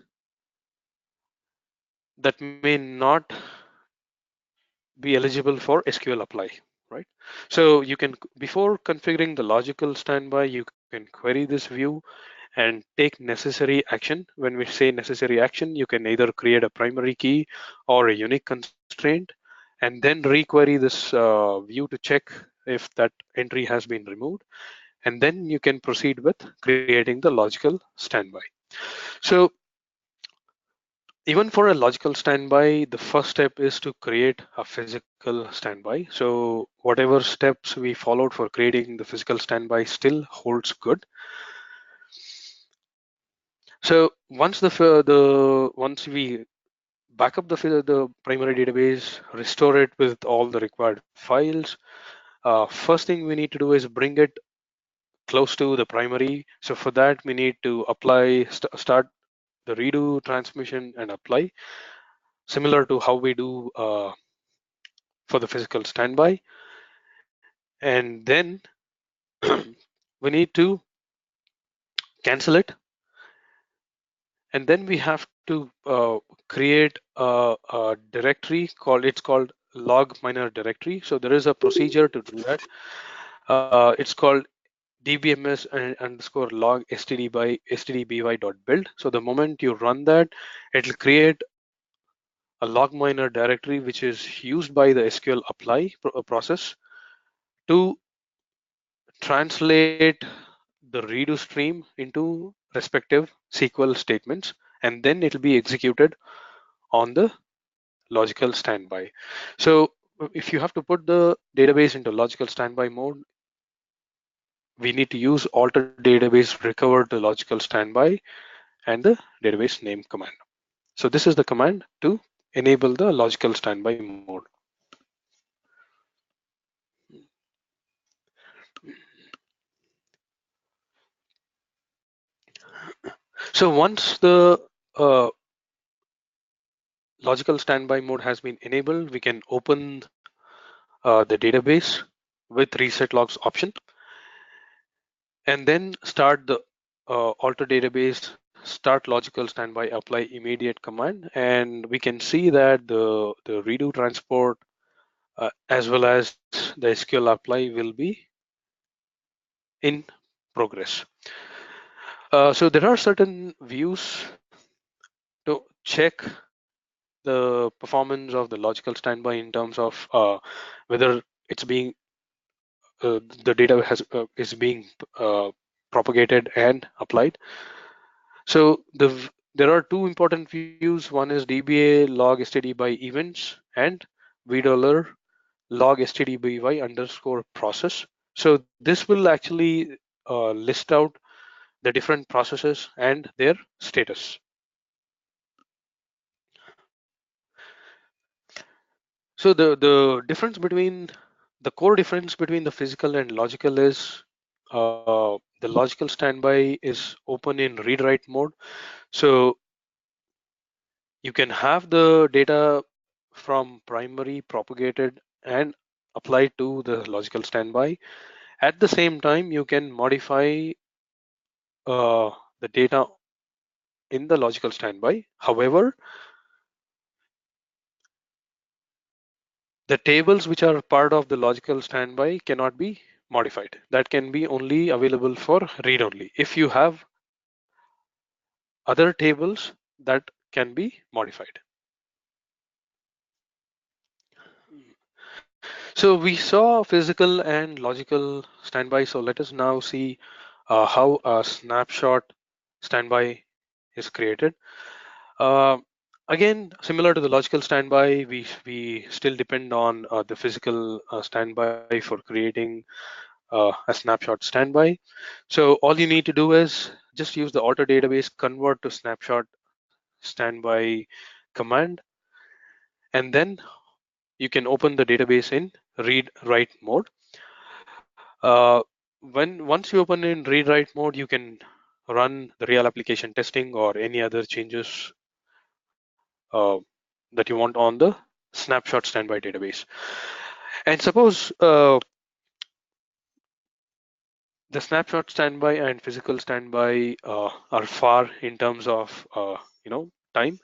that may not be eligible for SQL apply, right? So you can, before configuring the logical standby, you can query this view and take necessary action. When we say necessary action, you can either create a primary key or a unique constraint, and then requery this view to check if that entry has been removed. And then you can proceed with creating the logical standby. So even for a logical standby, the first step is to create a physical standby. So whatever steps we followed for creating the physical standby still holds good. So once we back up the primary database, restore it with all the required files. First thing we need to do is bring it close to the primary. So for that, we need to apply, start the redo transmission and apply, similar to how we do for the physical standby. And then we need to cancel it. And then we have to create a directory called log minor directory. So there is a procedure to do that. It's called dbms underscore log stdby.build. So the moment you run that, it'll create a log minor directory which is used by the SQL apply process to translate the redo stream into respective SQL statements, and then it'll be executed on the logical standby. So if you have to put the database into logical standby mode, we need to use alter database recover to logical standby and the database name command. So this is the command to enable the logical standby mode. So once the logical standby mode has been enabled, we can open the database with reset logs option, and then start the alter database start logical standby apply immediate command, and we can see that the redo transport as well as the SQL apply will be in progress. So there are certain views to check the performance of the logical standby in terms of whether it's being the data is being uh, propagated and applied. So there are two important views. One is DBA log std by events and vdollar log std by underscore process. So this will actually list out the different processes and their status. So the core difference between the physical and logical is the logical standby is open in read write mode. So you can have the data from primary propagated and applied to the logical standby. At the same time, you can modify the data in the logical standby. However, the tables which are part of the logical standby cannot be modified. That can be only available for read only. If you have other tables, that can be modified. So we saw physical and logical standby. So let us now see how a snapshot standby is created. Uh, Again, similar to the logical standby, we still depend on the physical standby for creating a snapshot standby. So all you need to do is just use the alter database convert to snapshot standby command, and then you can open the database in read write mode. Uh, once you open in read write mode, you can run the real application testing or any other changes uh, that you want on the snapshot standby database. And suppose the snapshot standby and physical standby are far in terms of time.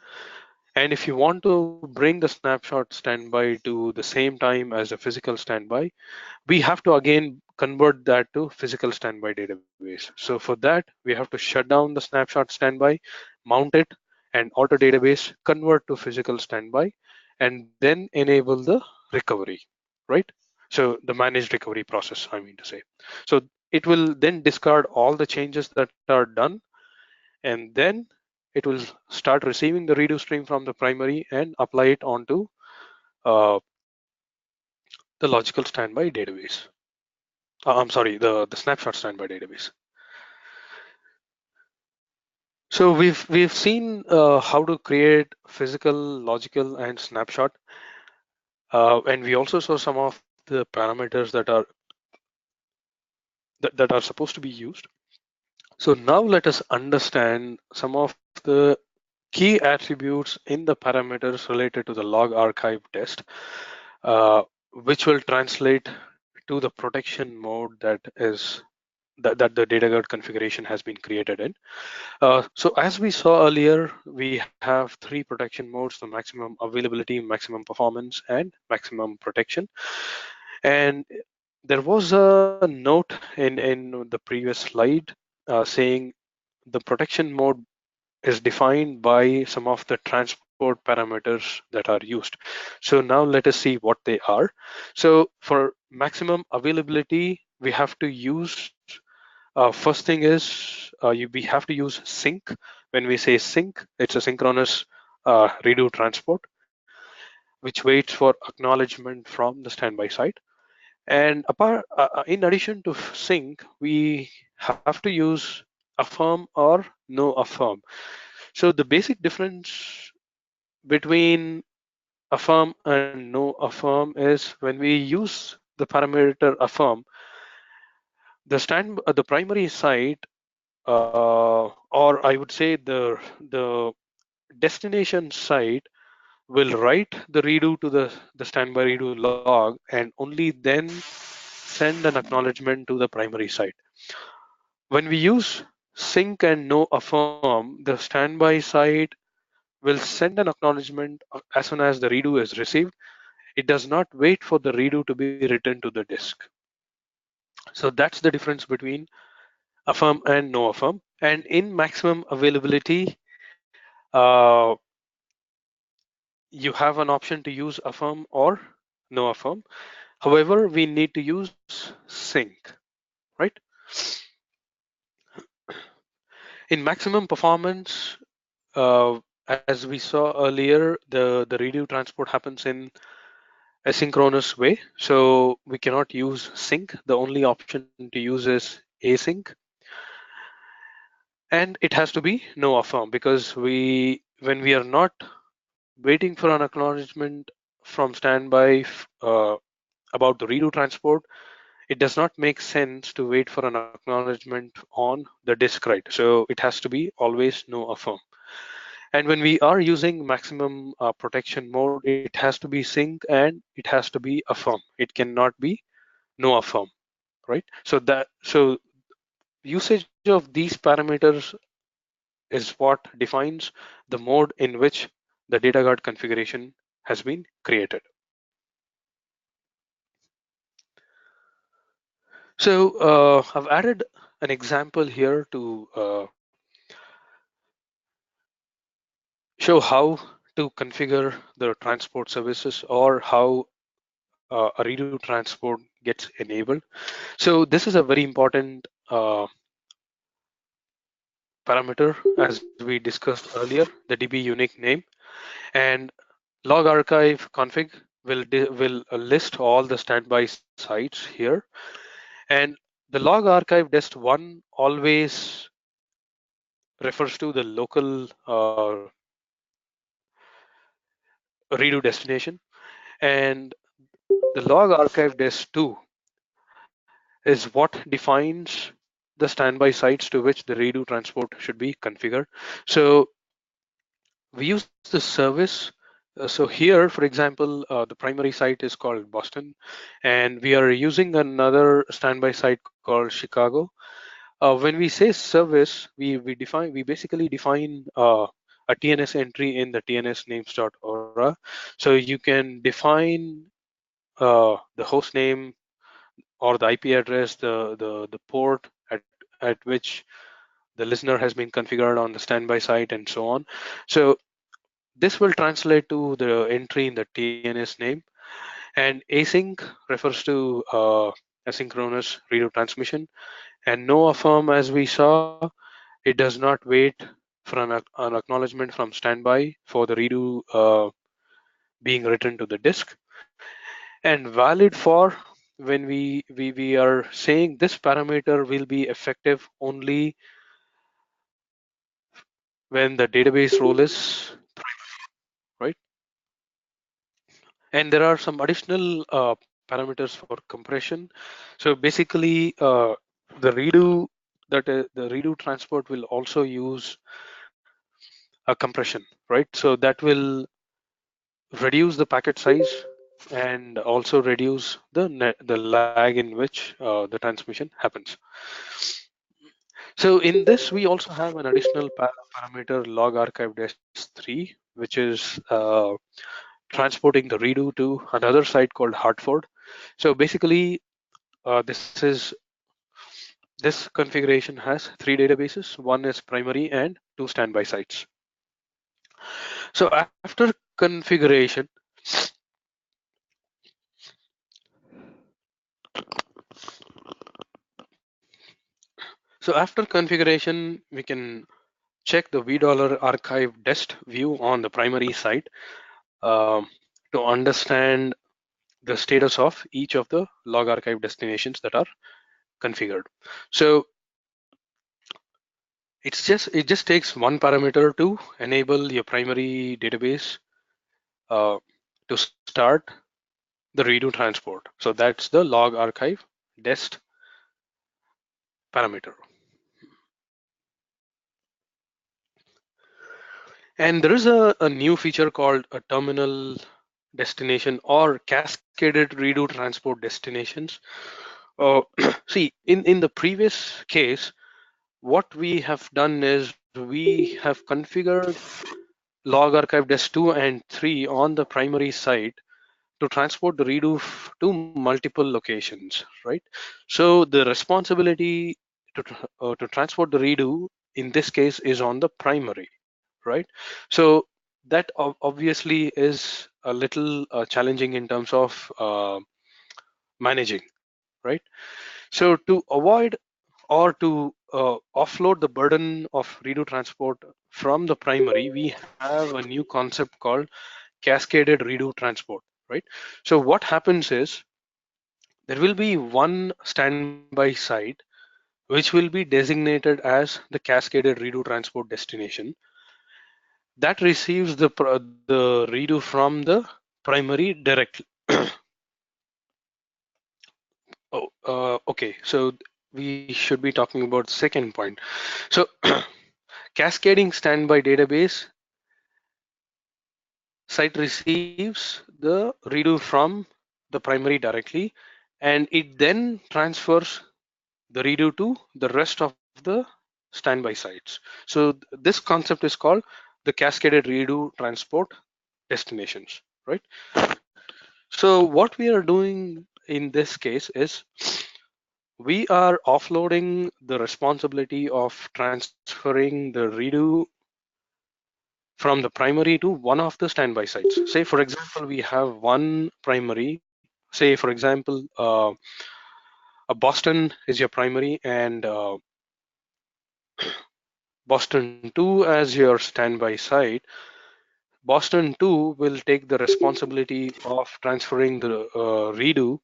And if you want to bring the snapshot standby to the same time as the physical standby, we have to again convert that to physical standby database. So for that, we have to shut down the snapshot standby, mount it, and alter database, convert to physical standby, and then enable the recovery, right? So the managed recovery process, I mean to say. So it will then discard all the changes that are done, and then it will start receiving the redo stream from the primary and apply it onto uh, the logical standby database. I'm sorry, the snapshot standby database. So we've seen how to create physical, logical, and snapshot, and we also saw some of the parameters that are supposed to be used. So now let us understand some of the key attributes in the parameters related to the log archive test, which will translate to the protection mode that the data guard configuration has been created in. So as we saw earlier, we have three protection modes: the maximum availability, maximum performance, and maximum protection. And there was a note in the previous slide saying the protection mode is defined by some of the transport parameters that are used. So now let us see what they are. So for maximum availability, we have to use First thing is we have to use sync. When we say sync, it's a synchronous redo transport, which waits for acknowledgement from the standby side. And in addition to sync, we have to use affirm or no affirm. So the basic difference between affirm and no affirm is when we use the parameter affirm, the primary site, or I would say the destination site will write the redo to the standby redo log and only then send an acknowledgement to the primary site. When we use sync and no affirm, the standby site will send an acknowledgement as soon as the redo is received. It does not wait for the redo to be written to the disk. So that's the difference between affirm and no affirm. And in maximum availability, uh, you have an option to use affirm or no affirm. However, we need to use sync, right? In maximum performance, as we saw earlier, the redo transport happens in asynchronous way. So we cannot use sync. The only option to use is async. And it has to be no affirm because when we are not waiting for an acknowledgement from standby about the redo transport, it does not make sense to wait for an acknowledgement on the disk, right? So it has to be always no affirm. And when we are using maximum protection mode, it has to be sync and it has to be affirm. It cannot be no affirm, right? So usage of these parameters is what defines the mode in which the data guard configuration has been created. So I've added an example here to show how to configure the transport services or how a redo transport gets enabled. So this is a very important parameter as we discussed earlier, the DB unique name, and log archive config will list all the standby sites here. And the log archive dest one always refers to the local redo destination, and the log archive dest 2 is what defines the standby sites to which the redo transport should be configured. So we use the service. So here, for example, the primary site is called Boston, and we are using another standby site called Chicago. When we say service, we basically define a TNS entry in the TNS names.aura. So you can define the host name or the IP address, the port at which the listener has been configured on the standby site, and so on. So this will translate to the entry in the TNS name. And async refers to asynchronous redo transmission. And no affirm, as we saw, it does not wait for an acknowledgement from standby for the redo being written to the disk. And valid for when we are saying this parameter will be effective only when the database role is right. And there are some additional parameters for compression. So basically, the redo the redo transport will also use a compression, right? So that will reduce the packet size and also reduce the lag in which the transmission happens. So in this, we also have an additional parameter log archive desk 3, which is transporting the redo to another site called Hartford. So basically, this configuration has 3 databases. One is primary and 2 standby sites. So after configuration, So after configuration, we can check the $archive dest view on the primary site um, to understand the status of each of the log archive destinations that are configured. So it just takes one parameter to enable your primary database uh, to start the redo transport. So that's the log archive dest parameter. And there is a new feature called a terminal destination or cascaded redo transport destinations. See, in the previous case, what we have done is we have configured log archive dest 2 and 3 on the primary site to transport the redo to multiple locations, right? So the responsibility to transport the redo in this case is on the primary, right? So that obviously is a little challenging in terms of managing, right? So to avoid or to offload the burden of redo transport from the primary, we have a new concept called cascaded redo transport, right? So what happens is there will be one standby site which will be designated as the cascaded redo transport destination that receives the redo from the primary directly. Okay, so we should be talking about second point. So cascading standby database site receives the redo from the primary directly, and it then transfers the redo to the rest of the standby sites. So this concept is called the cascaded redo transport destinations, right? So what we are doing in this case is we are offloading the responsibility of transferring the redo from the primary to one of the standby sites. Say, for example, we have one primary. Say, for example, Boston is your primary, and Boston 2 as your standby site. Boston 2 will take the responsibility of transferring the redo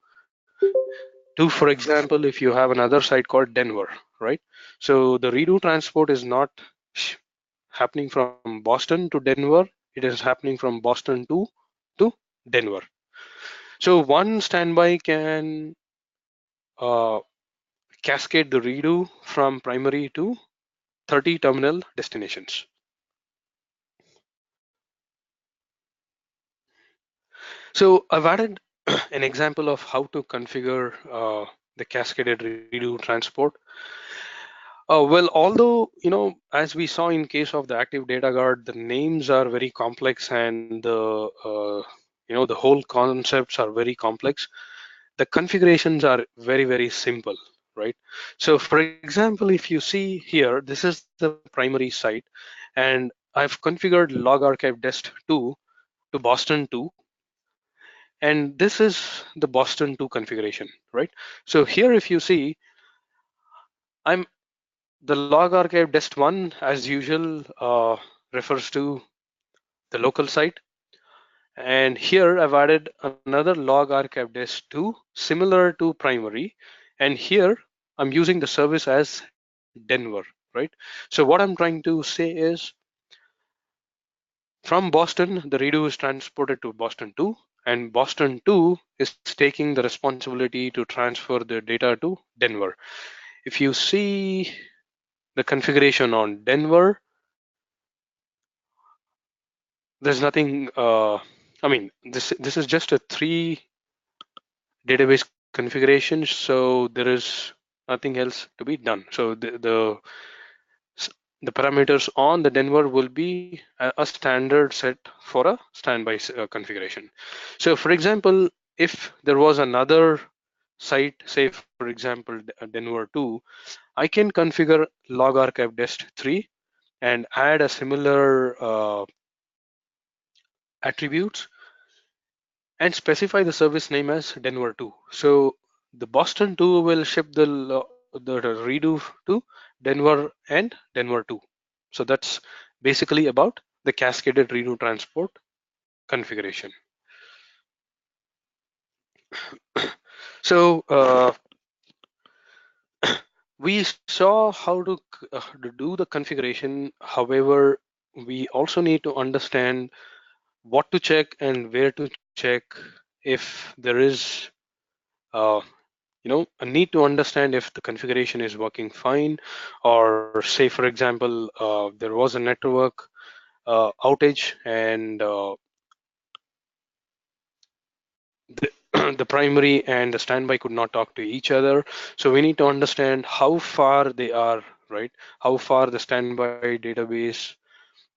to, for example, if you have another site called Denver, right? So the redo transport is not happening from Boston to Denver. It is happening from Boston to Denver. So one standby can uh, cascade the redo from primary to 30 terminal destinations. So I've added an example of how to configure the cascaded redo transport. Well, although, as we saw in case of the active data guard, the names are very complex and the whole concepts are very complex. The configurations are very, very simple, right? So for example, if you see here, this is the primary site, and I've configured log archive dest 2 to Boston 2, and this is the Boston 2 configuration, right? So here, if you see, I'm the log archive dest 1 as usual refers to the local site, and here I've added another log archive dest 2 similar to primary, and here I'm using the service as Denver, right? So what I'm trying to say is from Boston, the redo is transported to Boston 2, and Boston 2 is taking the responsibility to transfer the data to Denver. If you see the configuration on Denver, there's nothing. This is just a 3 database configuration, so there is nothing else to be done. So the parameters on the Denver will be a standard set for a standby configuration. So for example, if there was another site, say for example Denver 2, I can configure log archive dest 3 and add a similar attributes and specify the service name as Denver 2. So the Boston 2 will ship the redo to Denver and Denver 2. So that's basically about the cascaded redo transport configuration. So we saw how to do the configuration. However, we also need to understand what to check and where to check if there is a need to understand if the configuration is working fine, or say for example there was a network outage and the, the primary and the standby could not talk to each other. So we need to understand how far they are, right? How far the standby database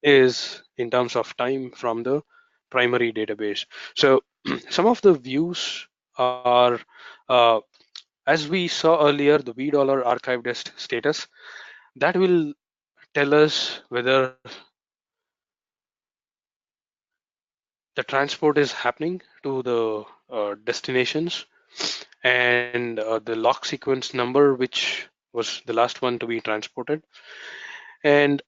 is in terms of time from the primary database. So some of the views are uh, as we saw earlier, the $V archived status that will tell us whether the transport is happening to the destinations, and the lock sequence number, which was the last one to be transported. And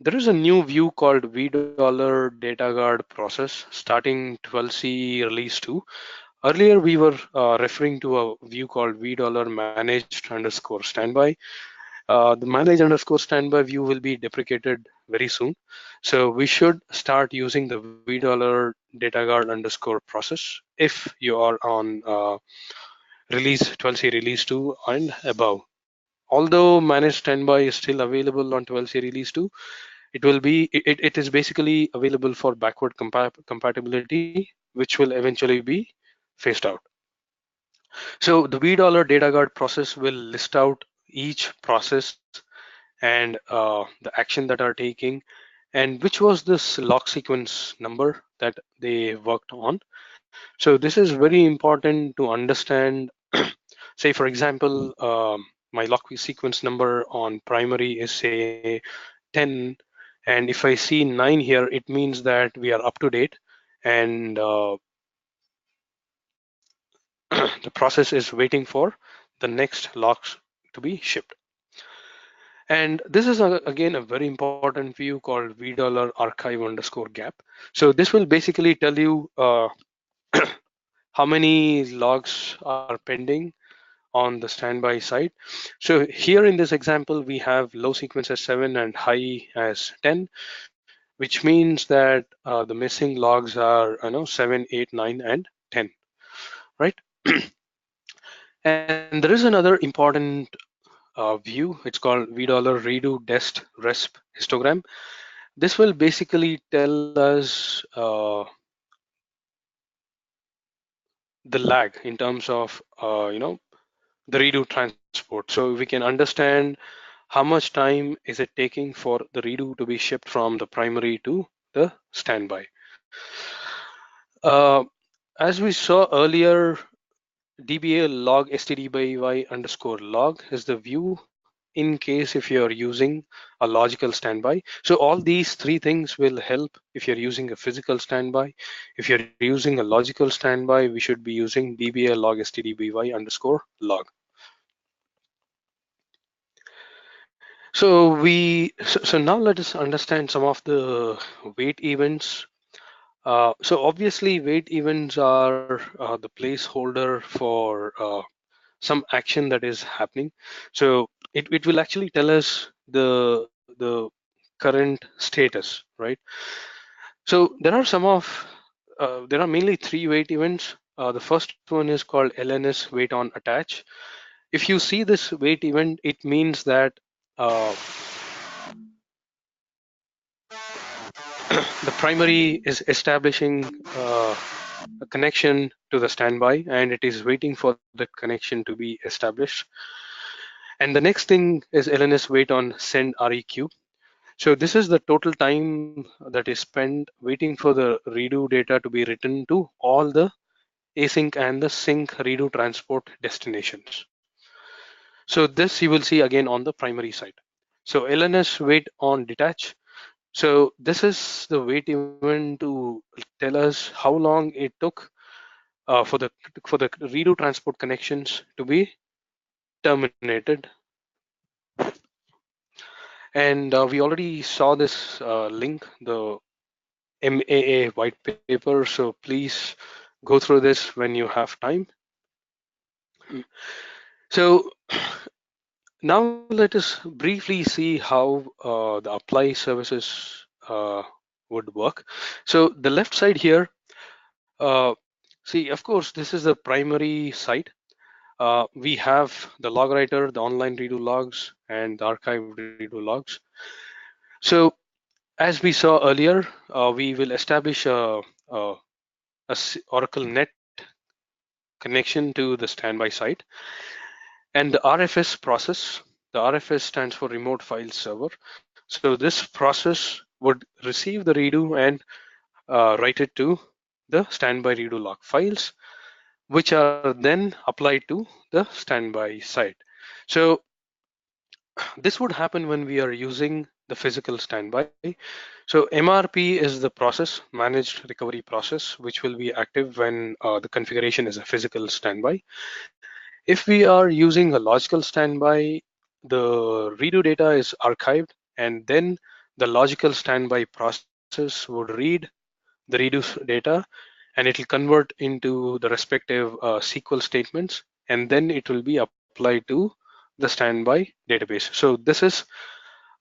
there is a new view called $V data guard process starting 12c release 2. Earlier, we were referring to a view called $V managed underscore standby. The manage underscore standby view will be deprecated very soon. So we should start using the $V data guard underscore process if you are on release 12c release 2 and above. Although managed standby is still available on 12c release 2, it is basically available for backward compatibility, which will eventually be phased out. So the $V data guard process will list out each process and the action that are taking, and which was this lock sequence number that they worked on. So this is very important to understand. Say for example, my lock sequence number on primary is say 10, and if I see 9 here, it means that we are up to date, and the process is waiting for the next locks to be shipped. And this is again a very important view called $V archive underscore gap. So this will basically tell you how many logs are pending on the standby side. So here in this example, we have low sequence as 7 and high as 10, which means that the missing logs are 7, 8, 9, and 10, right? And there is another important view. It's called $V redo dest resp histogram. This will basically tell us the lag in terms of the redo transport. So we can understand how much time is it taking for the redo to be shipped from the primary to the standby. Uh, as we saw earlier, DBA log std by y underscore log is the view in case if you're using a logical standby. So all these three things will help if you're using a physical standby. If you're using a logical standby, we should be using DBA log std by y underscore log. So now let us understand some of the wait events. So obviously wait events are the placeholder for some action that is happening. So it will actually tell us the current status, right? So there are mainly three wait events. The first one is called LNS wait on attach. If you see this wait event, it means that uh, the primary is establishing a connection to the standby, and it is waiting for the connection to be established. And the next thing is LNS wait on send REQ. So this is the total time that is spent waiting for the redo data to be written to all the async and the sync redo transport destinations. So this you will see again on the primary side. So LNS wait on detach. So this is the wait event to tell us how long it took for the redo transport connections to be terminated. And we already saw this link, the MAA white paper. So please go through this when you have time. So now let us briefly see how the apply services would work. So the left side here, see, of course, this is the primary site. We have the log writer, the online redo logs, and the archive redo logs. So as we saw earlier, we will establish Oracle Net connection to the standby site. And the RFS process, the RFS stands for Remote File Server. So this process would receive the redo and write it to the standby redo log files, which are then applied to the standby site. So this would happen when we are using the physical standby. So MRP is the process, managed recovery process, which will be active when the configuration is a physical standby. If we are using a logical standby, the redo data is archived, and then the logical standby process would read the redo data, and it will convert into the respective SQL statements, and then it will be applied to the standby database. So this is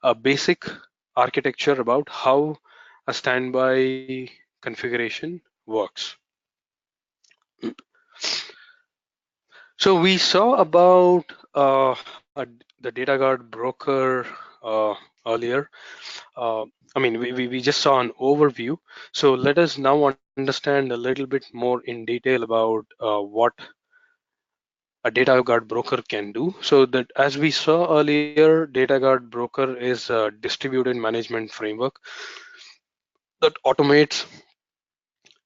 a basic architecture about how a standby configuration works. So we saw about the data guard broker earlier. Uh, I mean, we just saw an overview. So let us now understand a little bit more in detail about what a data guard broker can do. So that, as we saw earlier, data guard broker is a distributed management framework that automates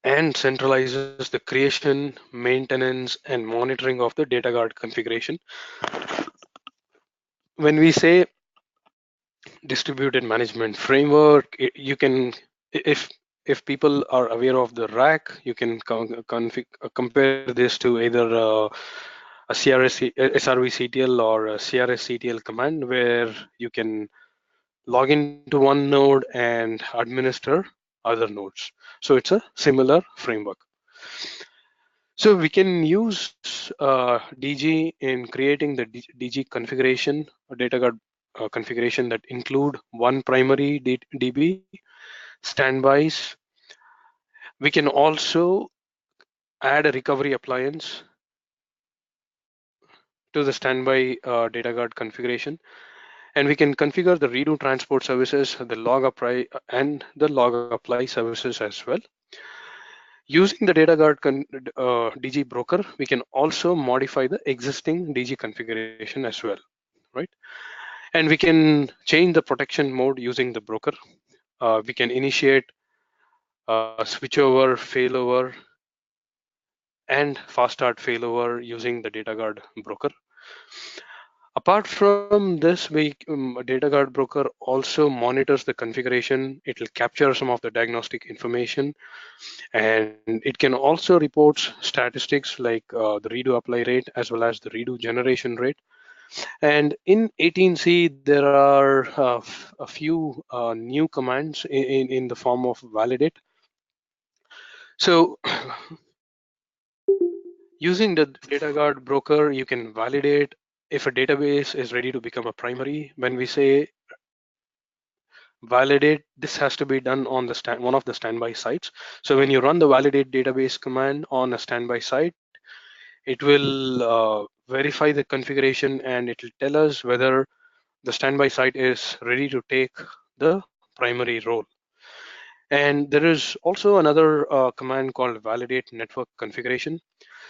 and centralizes the creation, maintenance, and monitoring of the data guard configuration. When we say distributed management framework, you can, if if people are aware of the rack, you can compare this to either a SRVCTL or a CRSCTL command, where you can log into one node and administer other nodes. So it's a similar framework. So we can use DG in creating the DG configuration, or data guard configuration, that include one primary DB, standbys. We can also add a recovery appliance to the standby data guard configuration, and we can configure the redo transport services, the log apply, and the log apply services as well. Using the data guard DG broker, we can also modify the existing DG configuration as well, right? And we can change the protection mode using the broker. We can initiate switchover, failover, and fast start failover using the data guard broker. Apart from this, data guard broker also monitors the configuration. It will capture some of the diagnostic information, and it can also report statistics like the redo apply rate as well as the redo generation rate. And in 18C, there are a few new commands in the form of validate. So using the data guard broker, you can validate if a database is ready to become a primary. When we say validate, this has to be done on the one of the standby sites. So when you run the validate database command on a standby site, it will verify the configuration, and it will tell us whether the standby site is ready to take the primary role. And there is also another command called validate network configuration.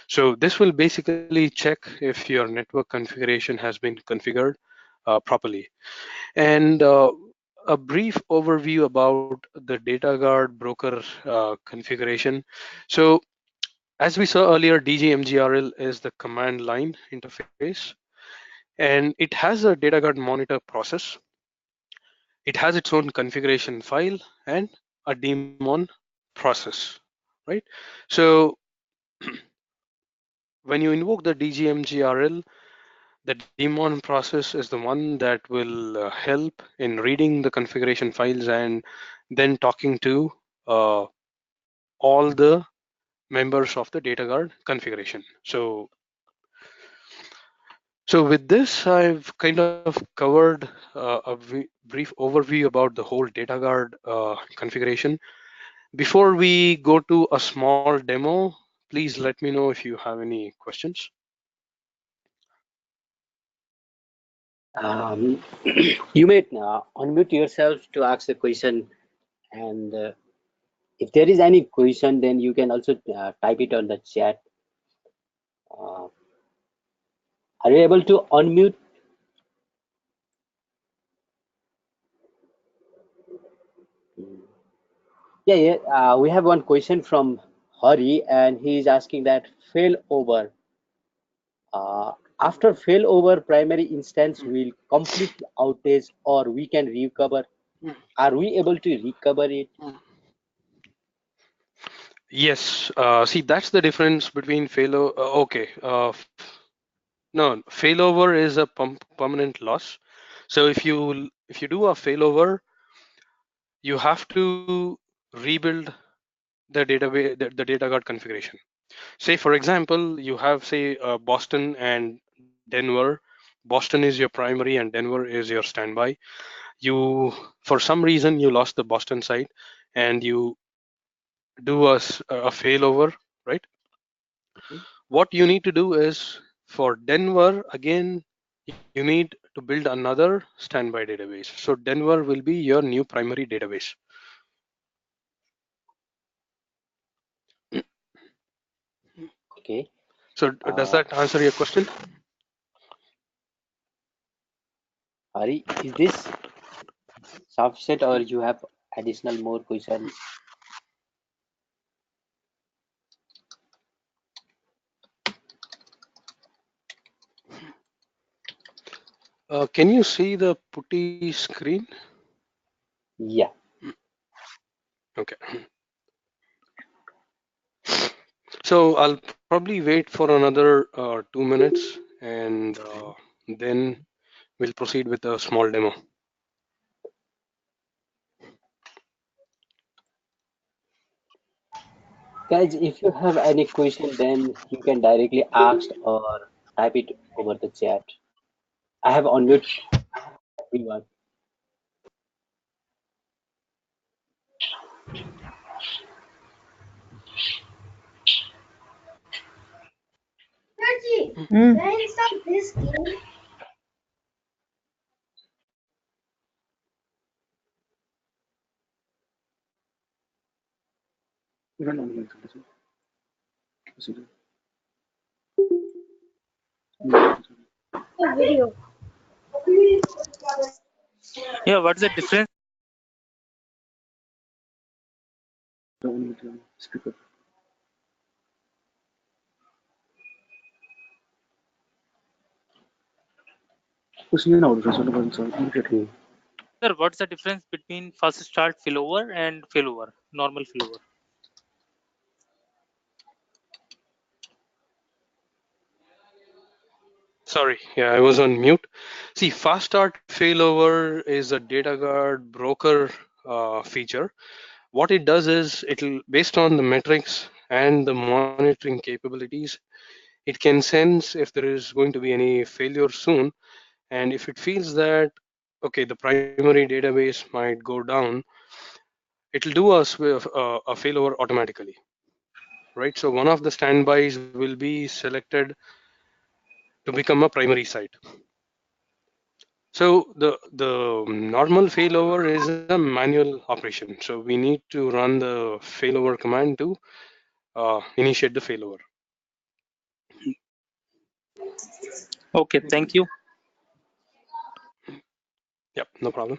So this will basically check if your network configuration has been configured properly. And a brief overview about the data guard broker configuration. So as we saw earlier, DGMGRL is the command line interface, and it has a data guard monitor process. It has its own configuration file and a daemon process, right? So when you invoke the DGMGRL, The daemon process is the one that will help in reading the configuration files and then talking to uh, all the members of the data guard configuration. So with this, I've kind of covered brief overview about the whole data guard configuration. Before we go to a small demo, please let me know if you have any questions. Um, you may unmute yourself to ask the question, and if there is any question, then you can also type it on the chat. Uh, are you able to unmute? Yeah, yeah. We have one question from Hari, and he is asking that failover. After failover, primary instance will completely outage, or we can recover. Are we able to recover it? Yes, see, that's the difference between failover. Okay, no, failover is a permanent loss. So if you do a failover, you have to rebuild the database, the data guard configuration. Say, for example, you have, say, Boston and Denver. Boston is your primary and Denver is your standby. You, for some reason, you lost the Boston site and you do a failover, right? What you need to do is for Denver, again, you need to build another standby database. So Denver will be your new primary database. Okay. So does Uh, that answer your question? Hari, is this sufficient, or you have additional more question? Can you see the putty screen? Yeah. Okay. So I'll probably wait for another 2 minutes and then we'll proceed with a small demo. Guys, if you have any question, then you can directly ask or type it over the chat. I have unmuted everyone. Mm. Video. Yeah, what's the difference? Hmm. Sir, what's the difference between fast start failover and failover, normal failover? Sorry, yeah, I was on mute. See, fast start failover is a data guard broker feature. What it does is it'll, based on the metrics and the monitoring capabilities, it can sense if there is going to be any failure soon. And if it feels that, okay, the primary database might go down, it'll do a failover automatically, right? So one of the standbys will be selected to become a primary site. So the normal failover is a manual operation. So we need to run the failover command to initiate the failover. Okay, thank you. Yep, no problem.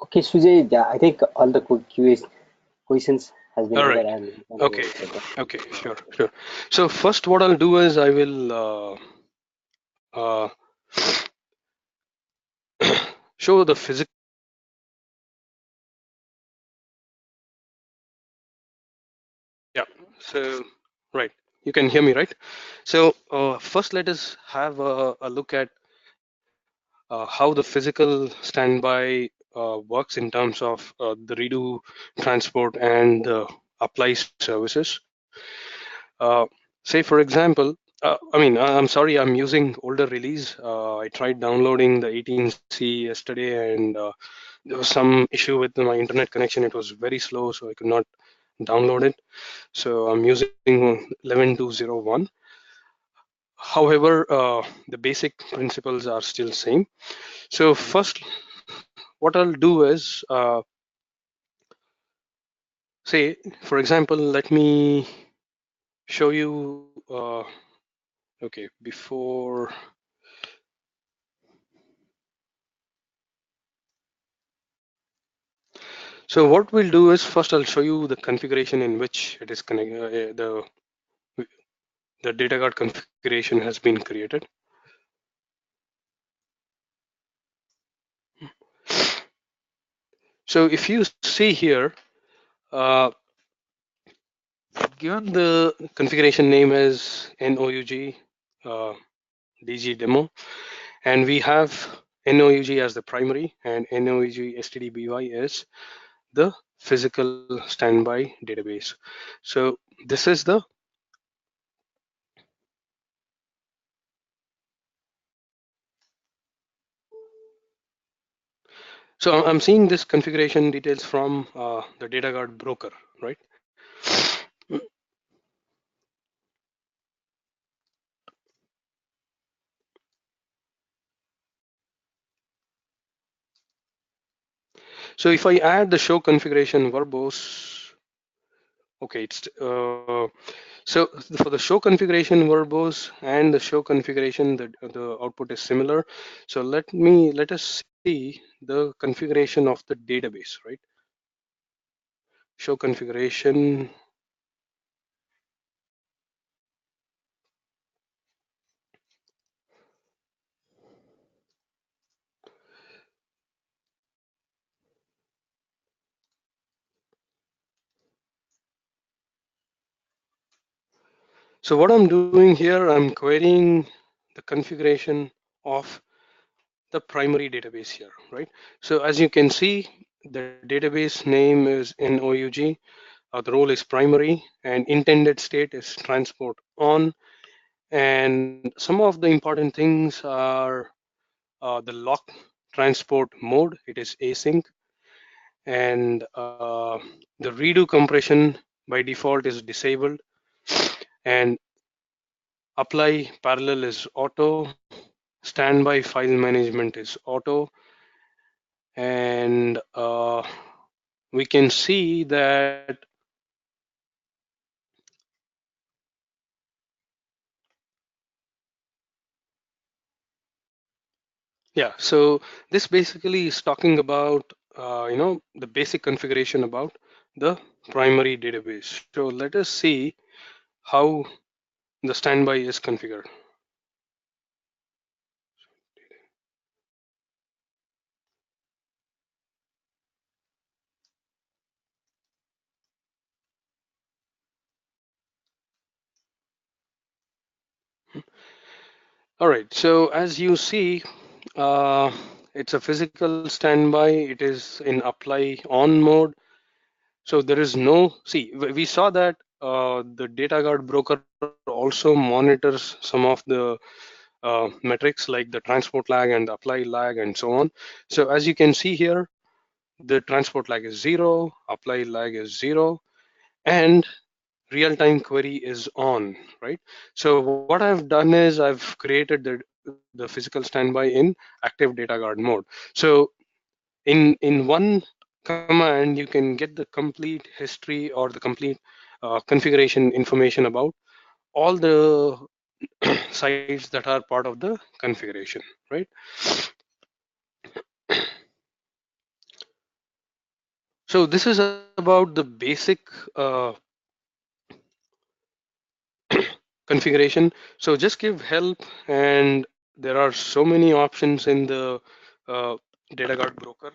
Okay, Sujay, yeah, I think all the QA questions has been All over, right. and we can Okay. go further. Okay. Sure. So first, what I'll do is I will uh, show the physical So, right, you can hear me, right? So, first let us have a look at how the physical standby works in terms of the redo, transport, and apply services. Uh, say, for example, I'm sorry, I'm using older release. I tried downloading the 18C yesterday, and there was some issue with my internet connection. It was very slow, so I could not download it. So I'm using 11201. However, the basic principles are still same. So first, what I'll do is, say, for example, let me show you, okay, before, so what we'll do is first I'll show you the configuration in which it is connected, the data guard configuration has been created. So if you see here, uh, given the configuration name as NOUG DG demo, and we have NOUG as the primary and NOUG STDBY is the physical standby database. So this is the so I'm seeing this configuration details from the data guard broker, right? So if I add the show configuration verbose, okay, it's so for the show configuration verbose and the show configuration, the output is similar. So let us see the configuration of the database, right? Show configuration. So what I'm doing here, I'm querying the configuration of the primary database here, right? So as you can see, the database name is NOUG, the role is primary, and intended state is transport on. And some of the important things are the lock transport mode, it is async, and the redo compression by default is disabled, and apply parallel is auto, standby file management is auto, and we can see that yeah, so this basically is talking about the basic configuration about the primary database. So let us see how the standby is configured. All right, so as you see, it's a physical standby. It is in apply on mode. So there is no, see, we saw that the data guard broker also monitors some of the metrics like the transport lag and the apply lag and so on. So as you can see here, the transport lag is 0, apply lag is 0, and real-time query is on, right? So what I've done is I've created the physical standby in active data guard mode. So in one command, you can get the complete history or the complete configuration information about all the sites that are part of the configuration, right? So this is about the basic configuration. So just give help, and there are so many options in the uh, data guard broker.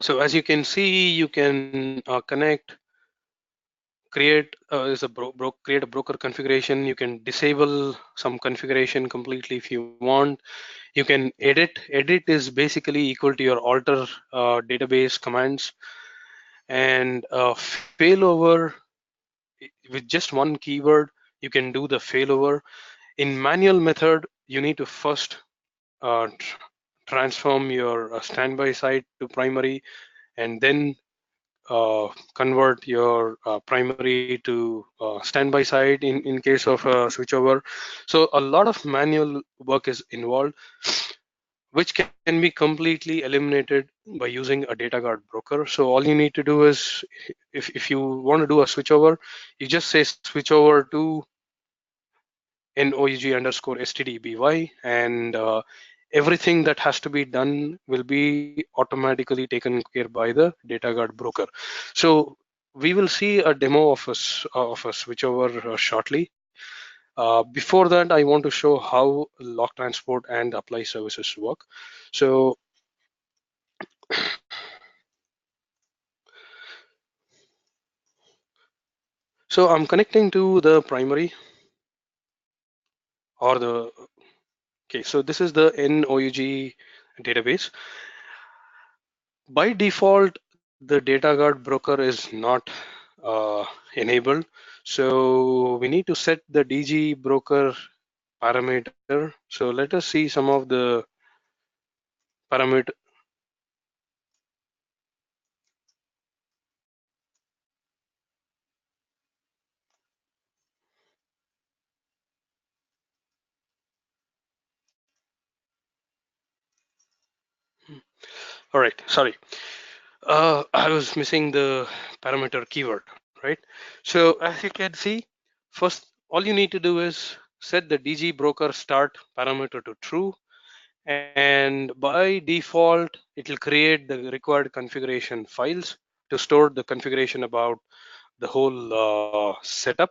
So as you can see, you can connect create a broker configuration. You can disable some configuration completely if you want. You can edit is basically equal to your alter database commands. And failover, with just one keyword you can do the failover. In manual method you need to first transform your standby site to primary, and then convert your primary to standby site in case of a switchover. So a lot of manual work is involved, which can be completely eliminated by using a data guard broker. So all you need to do is, if you want to do a switchover, you just say switchover to NOUG underscore STDBY, and everything that has to be done will be automatically taken care by the data guard broker. So we will see a demo of a switchover shortly. Before that, I want to show how log transport and apply services work. So I'm connecting to the primary, or the, okay, so this is the NOUG database. By default, the data guard broker is not enabled. So we need to set the DG broker parameter. So let us see some of the parameter. All right, sorry. I was missing the parameter keyword, right? So as you can see, first, all you need to do is set the DG broker start parameter to true, and by default, it will create the required configuration files to store the configuration about the whole setup.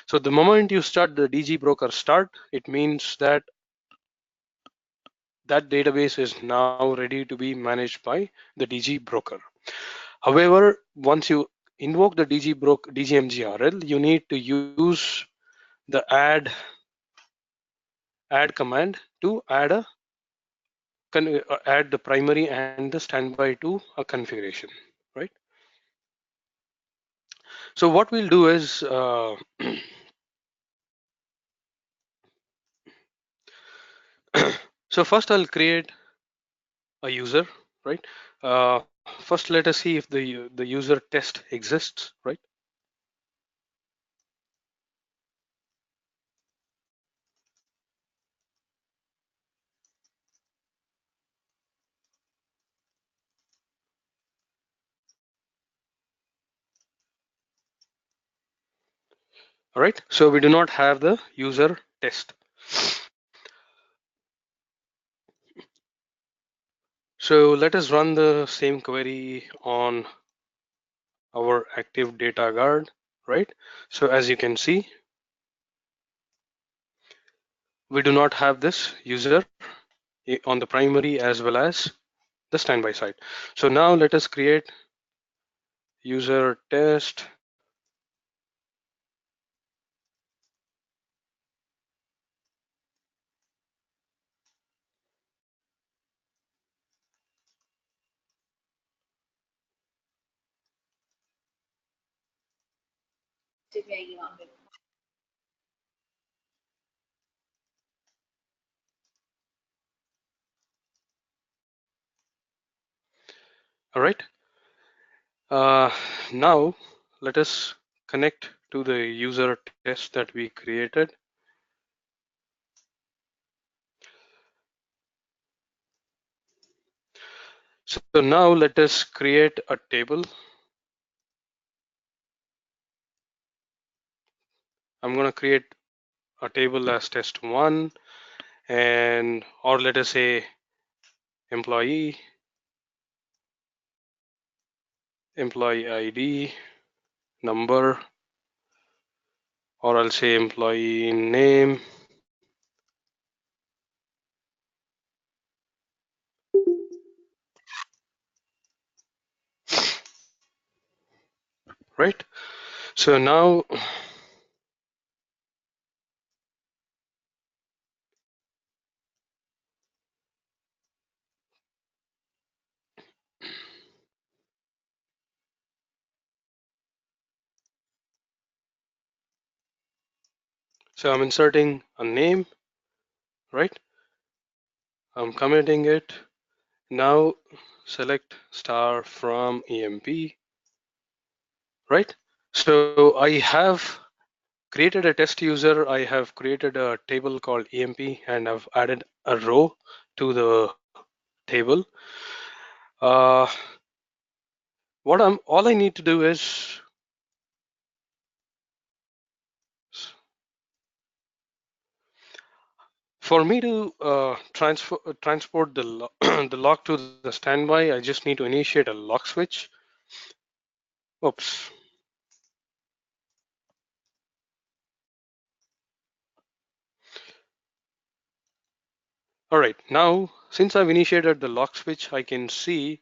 So the moment you start the DG broker start, it means that that database is now ready to be managed by the DG broker. However, once you invoke the DGMGRL, you need to use the add command to add the primary and the standby to a configuration, right? So what we'll do is so first I'll create a user, right? First, let us see if the user test exists, right? All right, so we do not have the user test. So let us run the same query on our active data guard, right? So as you can see, we do not have this user on the primary as well as the standby side. So now let us create user test. All right. Now let us connect to the user test that we created. So now let us create a table. I'm going to create a table as test one, and or let us say employee ID number, or I'll say employee name. Right. So now, so I'm inserting a name, right? I'm committing it. Now select star from EMP, right? So I have created a test user. I have created a table called EMP, and I've added a row to the table. Uh, all I need to do is for me to transport the the lock to the standby. I just need to initiate a lock switch. Oops. All right, now since I've initiated the lock switch, I can see,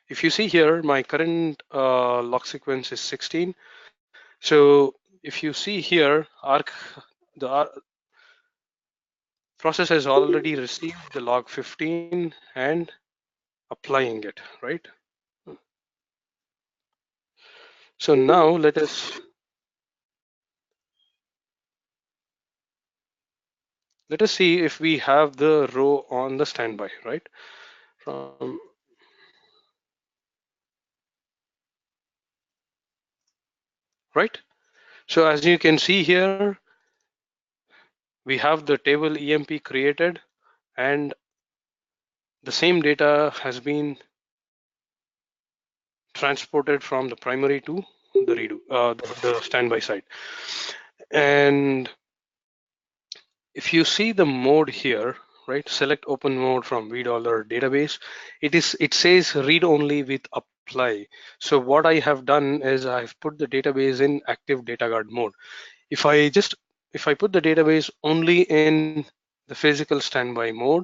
if you see here, my current lock sequence is 16. So if you see here, the process has already received the log 15 and applying it, right? So now let us see if we have the row on the standby, right? From right. So as you can see here, we have the table EMP created, and the same data has been transported from the primary to the redo, the standby side. And if you see the mode here, right, select open mode from $V database. It says read only with apply. So what I have done is I've put the database in active data guard mode. If I put the database only in the physical standby mode,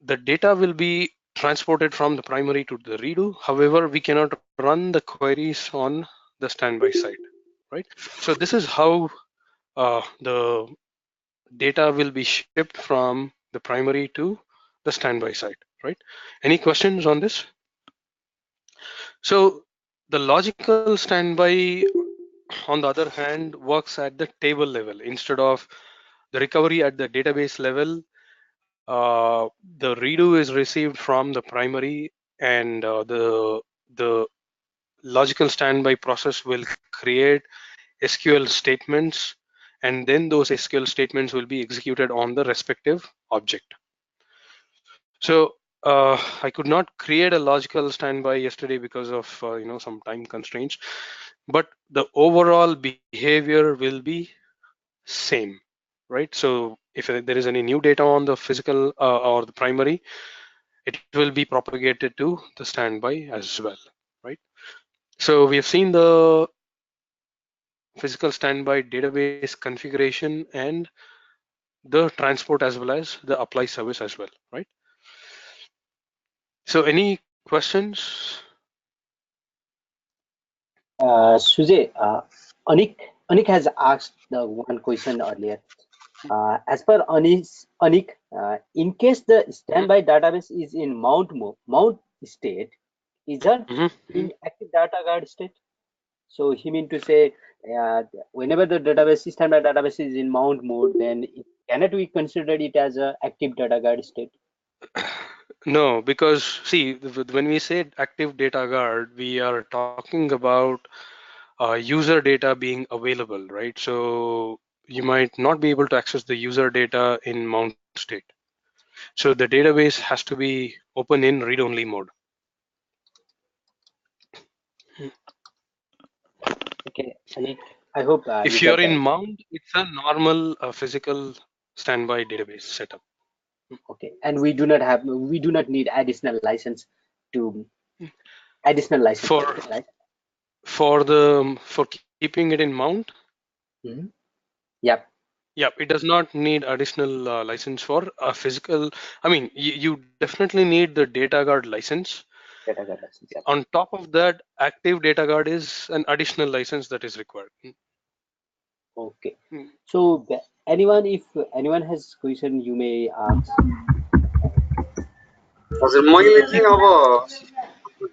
the data will be transported from the primary to the redo. However, we cannot run the queries on the standby side, right? So this is how the data will be shipped from the primary to the standby side, right? Any questions on this? So the logical standby, on the other hand, works at the table level instead of the recovery at the database level. The redo is received from the primary, and the logical standby process will create SQL statements, and then those SQL statements will be executed on the respective object. So I could not create a logical standby yesterday because of some time constraints, but the overall behavior will be same, right? So if there is any new data on the physical or the primary, it will be propagated to the standby as well, right? So we have seen the physical standby database configuration and the transport as well as the apply service as well, right? So any questions? Sujay, Anik has asked the one question earlier. As per Anik, in case the standby database is in mount state, isn't in active data guard state? So he mean to say, whenever the standby database is in mount mode, then cannot we consider it as a active data guard state? No, because see, when we say active data guard, we are talking about user data being available, right? So you might not be able to access the user data in mount state. So the database has to be open in read-only mode. Okay, Anik, I hope you If you're get in that. mount, it's a normal physical standby database setup. Okay, and we do not need to additional license For for it, right? for keeping it in mount, Mm-hmm. Yep. yeah, it does not need additional license for a physical. I mean, you definitely need the data guard license, Data guard license. Yeah. On top of that, active data guard is an additional license that is required. Okay. Mm. So anyone, if anyone has question, you may ask. हजुर We मैले can. चाहिँ अब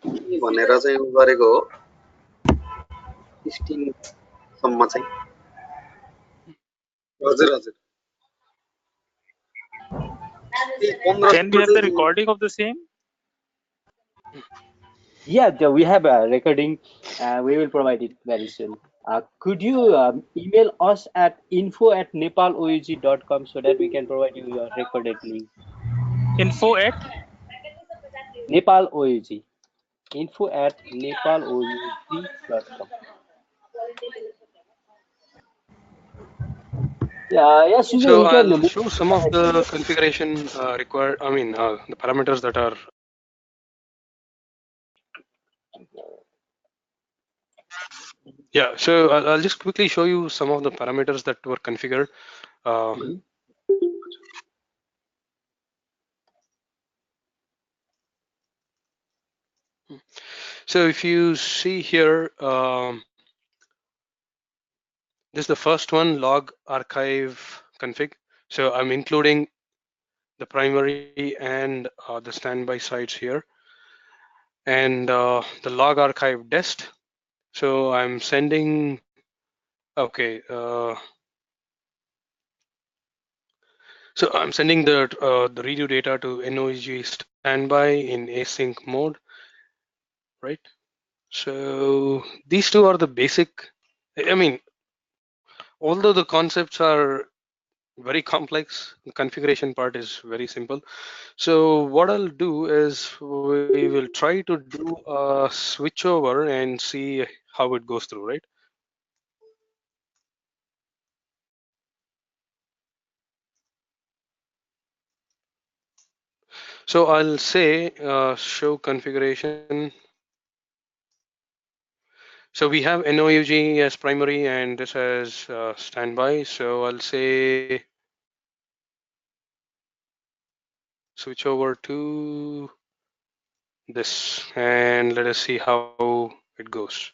के भनेर चाहिँ उ गरेको हो 15 सम्म चाहिँ हजुर हजुर त्यही 15 Can we सम्म have the चाहिँ recording of the same? Yeah, we have a recording. We will provide it very soon. Could you email us at info@nepaloug.com so that we can provide you your recorded link? Info at NepalOUG. Info@nepaloug.com. Yeah, Sujay, So you can I'll move show some of the configuration required. I mean, the parameters that are. Yeah, so I'll just quickly show you some of the parameters that were configured. Mhm. So if you see here, this is the first one, log archive config. So I'm including the primary and the standby sites here, and the log archive dest. So I'm sending. Okay. So I'm sending the redo data to NOEG standby in async mode, right? So these two are the basic. I mean, although the concepts are very complex, the configuration part is very simple. So what I'll do is we will try to do a switchover and see how it goes through, right? So I'll say show configuration. So we have NOUG as primary and this as standby. So I'll say switch over to this and let us see how it goes.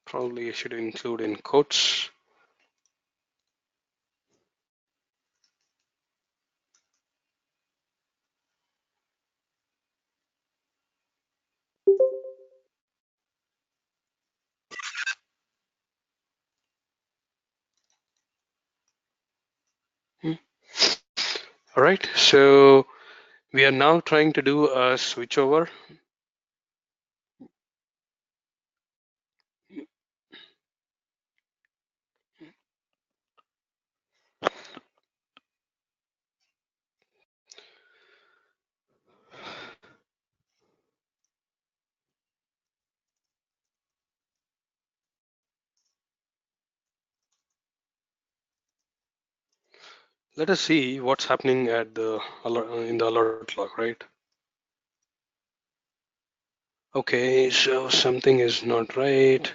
Probably I should include in quotes. All right, so we are now trying to do a switchover. Let us see what's happening at the in the alert log, right? Okay, so something is not right.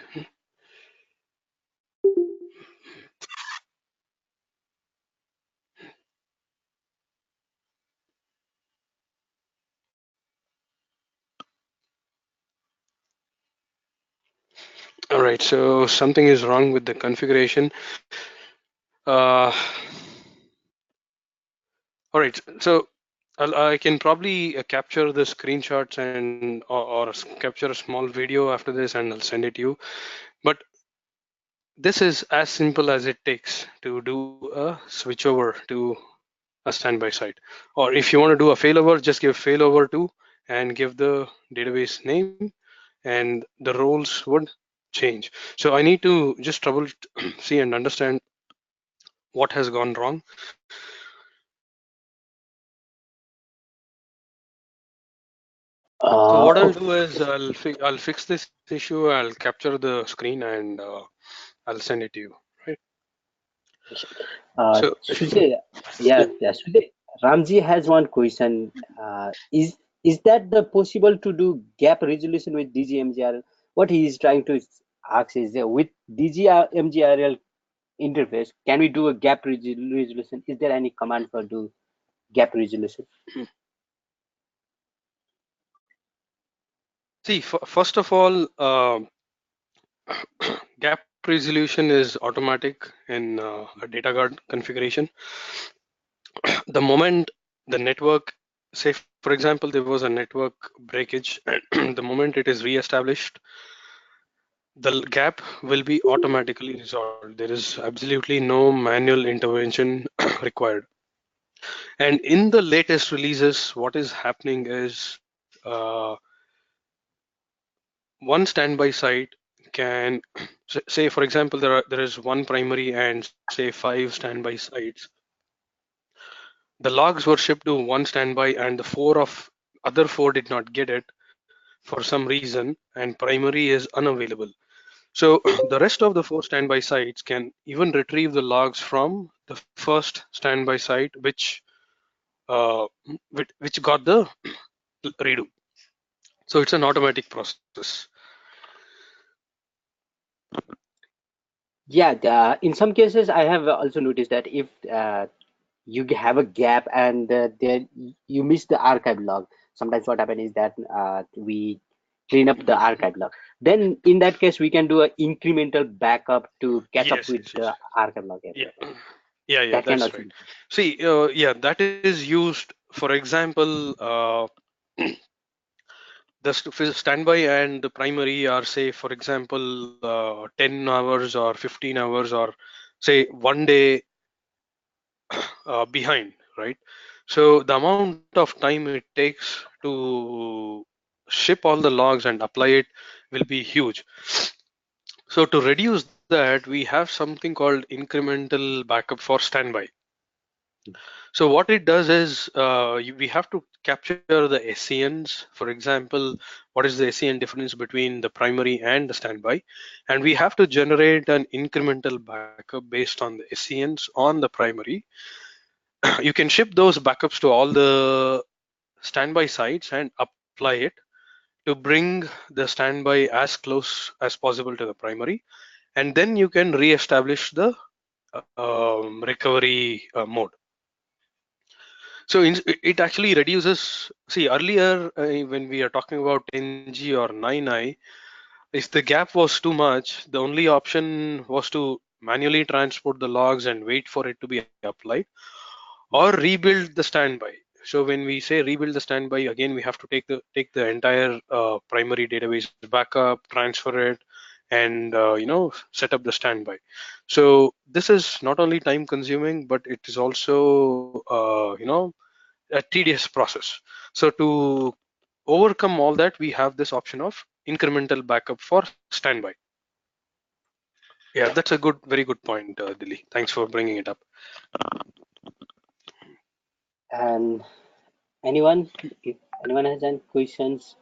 All right, so something is wrong with the configuration. All right, so I can probably capture the screenshots and or capture a small video after this and I'll send it to you. But this is as simple as it takes to do a switchover to a standby site. Or if you want to do a failover, just give failover to and give the database name and the roles would change. So I need to just trouble see and understand what has gone wrong. So what I'll Okay. do is I'll fix this issue. I'll capture the screen and I'll send it to you. Right. So Sujay, Sujay, Ramji has one question. Is that the possible to do gap resolution with DGMGRL? What he is trying to ask is with DGMGRL, interface, can we do a gap resolution? Is there any command for do gap resolution? See, first of all, gap resolution is automatic in a data guard configuration. The moment the network, say for example, there was a network breakage, and the moment it is re-established, the gap will be automatically resolved. There is absolutely no manual intervention required. And in the latest releases, what is happening is one standby site can say, for example, there is one primary and say 5 standby sites. The logs were shipped to one standby, and the other four did not get it for some reason, and primary is unavailable. So the rest of the 4 standby sites can even retrieve the logs from the first standby site, uh, which got the redo. So it's an automatic process. Yeah, in some cases, I have also noticed that if you have a gap and then you miss the archive log, sometimes what happens is that we clean up the archive log. Then in that case, we can do an incremental backup to catch up Yes, with yes, yes. the archive log as Yeah, well, right? yeah, That can that's also right. be. See, yeah, that is used. For example, the standby and the primary are, say, for example, 10 hours or 15 hours or say 1 day behind, right? So the amount of time it takes to ship all the logs and apply it will be huge. So to reduce that, we have something called incremental backup for standby. So what it does is we have to capture the SCNs. For example, what is the SCN difference between the primary and the standby? And we have to generate an incremental backup based on the SCNs on the primary. You can ship those backups to all the standby sites and apply it to bring the standby as close as possible to the primary. And then you can re-establish the recovery mode. So it actually reduces. See, earlier when we are talking about 10G or 9i, if the gap was too much, the only option was to manually transport the logs and wait for it to be applied, or rebuild the standby. So when we say rebuild the standby, again we have to take the entire primary database backup, transfer it, and set up the standby. So this is not only time consuming, but it is also a tedious process. So to overcome all that, we have this option of incremental backup for standby. Yeah, that's a very good point, Dilly. Thanks for bringing it up. And anyone, if anyone has any questions,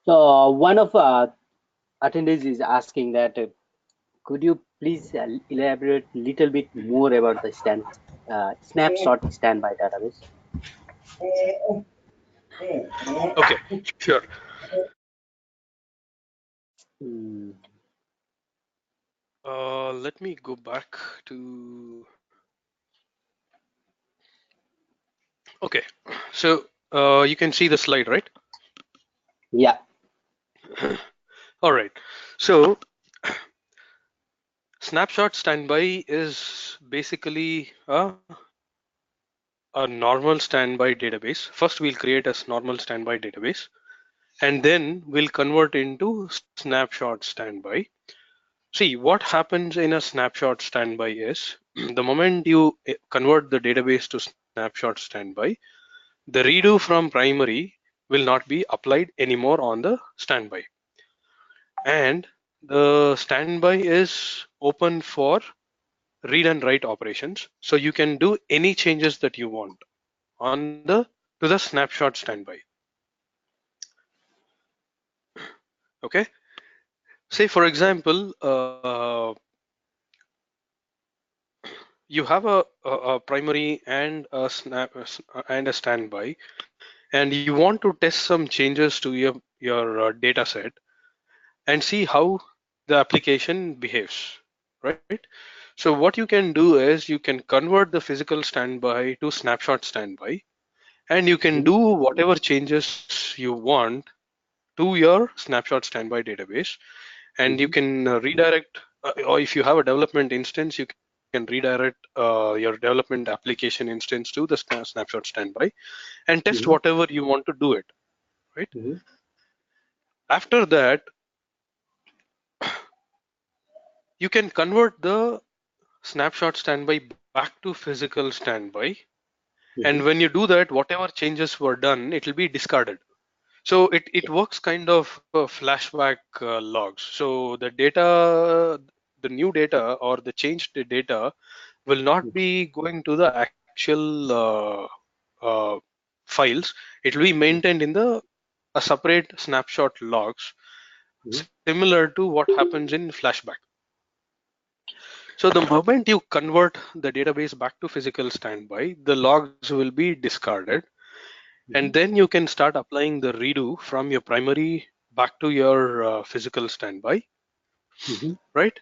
so one of attendees is asking that could you please elaborate a little bit more about the snapshot standby database? Okay, sure. Hmm. Let me go back to. Okay, so you can see the slide, right? Yeah. All right. So snapshot standby is basically a normal standby database. First, we'll create a normal standby database, and then we'll convert into snapshot standby. See, what happens in a snapshot standby is the moment you convert the database to snapshot standby, the redo from primary will not be applied anymore on the standby. And the standby is open for read and write operations. So you can do any changes that you want to the snapshot standby. Okay. Say for example, you have a primary and a and a standby, and you want to test some changes to your data set and see how the application behaves, right? So what you can do is you can convert the physical standby to snapshot standby, and you can Mhm. do whatever changes you want to your snapshot standby database, and you Mhm. can redirect, or if you have a development instance, you can redirect your development application instance to the snapshot standby and test Mhm. whatever you want to do it, right? Mhm. After that, you can convert the snapshot standby back to physical standby. And Mhm. when you do that, whatever changes were done, it will be discarded. So it works kind of flashback logs. So the data, the new data or the changed data will not be going to the actual uh, files. It will be maintained in the a separate snapshot logs, Mhm. similar to what happens in flashback. So the moment you convert the database back to physical standby, the logs will be discarded, and Mhm. then you can start applying the redo from your primary back to your physical standby, Mhm. right?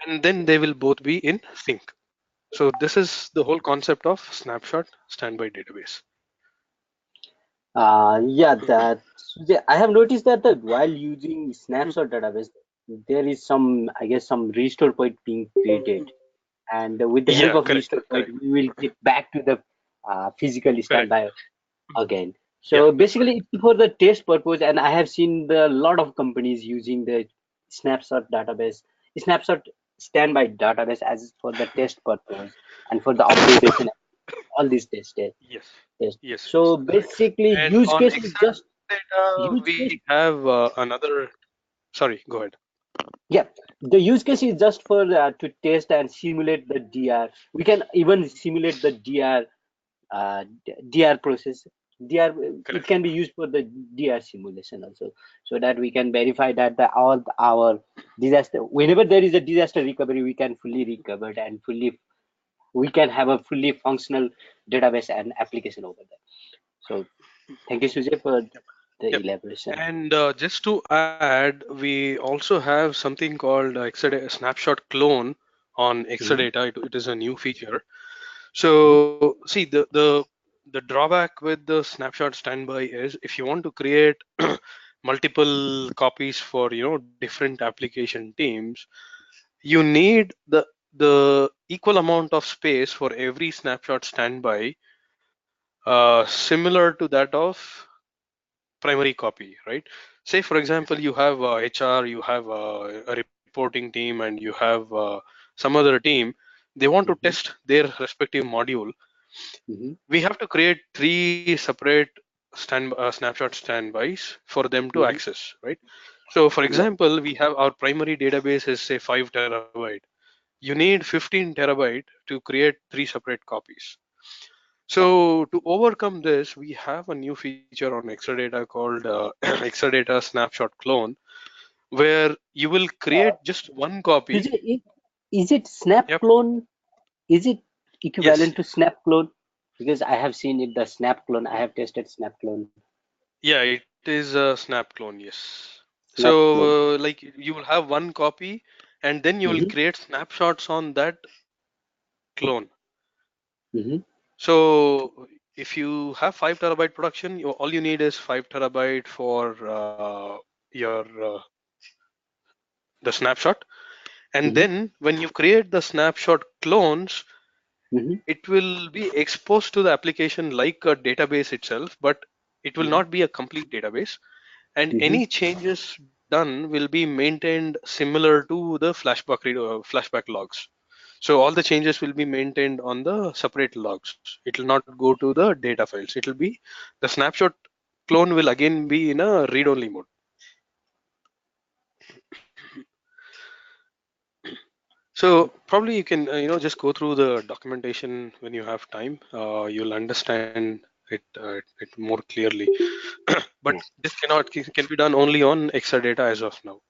And then they will both be in sync. So this is the whole concept of snapshot standby database. Yeah, that I have noticed that while using snapshot database, there is some, I guess, some restore point being created, and with the help Yeah, of correct, restore point, correct, we will get back to the physical correct. standby again. Yeah, So that's right. basically, it's for the test purpose, and I have seen the lot of companies using the snapshot database, snapshot standby database as for the test purpose and for the updation, all these tested. Yes, Yes. yes, So yes, correct. basically, And use on case is just Exadata, use case. we have another. Sorry, go ahead. Yeah, the use case is just for to test and simulate the DR. We can even simulate the DR DR process. DR, it Correct. can be used for the DR simulation also, so that we can verify that all our disaster, whenever there is a disaster recovery, we can fully recover and we can have a fully functional database and application over there. So thank you, Sujay, for the Yep. elaboration. And just to add, we also have something called snapshot clone on Mhm. Exadata. It is a new feature. Mhm. So see the drawback with the snapshot standby is if you want to create multiple copies for different application teams, you need the equal amount of space for every snapshot standby, similar to that of primary copy, right? Say for example, you have HR, you have a reporting team, and you have some other team. They want to Mhm. test their respective module. Mhm. We have to create three separate snapshot standbys for them to Mhm. access, right? So for Yep. example, we have our primary database is say 5 terabyte. You need 15 terabyte to create three separate copies. So to overcome this, we have a new feature on Exadata called Exadata Snapshot Clone, where you will create just one copy. Is it Snap Yep. clone? Is it Yes. equivalent to Snap clone? Because I have seen it, the Snap clone. I have tested Snap clone. Yeah, it is a Snap Clone. Yes. Snap clone. So like you will have one copy, and then you will Mm-hmm. create snapshots on that clone. Mm-hmm. So if you have 5 terabyte production, all you need is 5 terabyte for your the snapshot. And Mm-hmm. then when you create the snapshot clones, Mm-hmm. it will be exposed to the application like a database itself, but it will not be a complete database. And Mm-hmm. any changes done will be maintained similar to the flashback logs. So all the changes will be maintained on the separate logs. It will not go to the data files. It will be the snapshot clone will again be in a read-only mode. So probably you can just go through the documentation when you have time. You'll understand it more clearly. But Yes. this can be done only on Exadata as of now.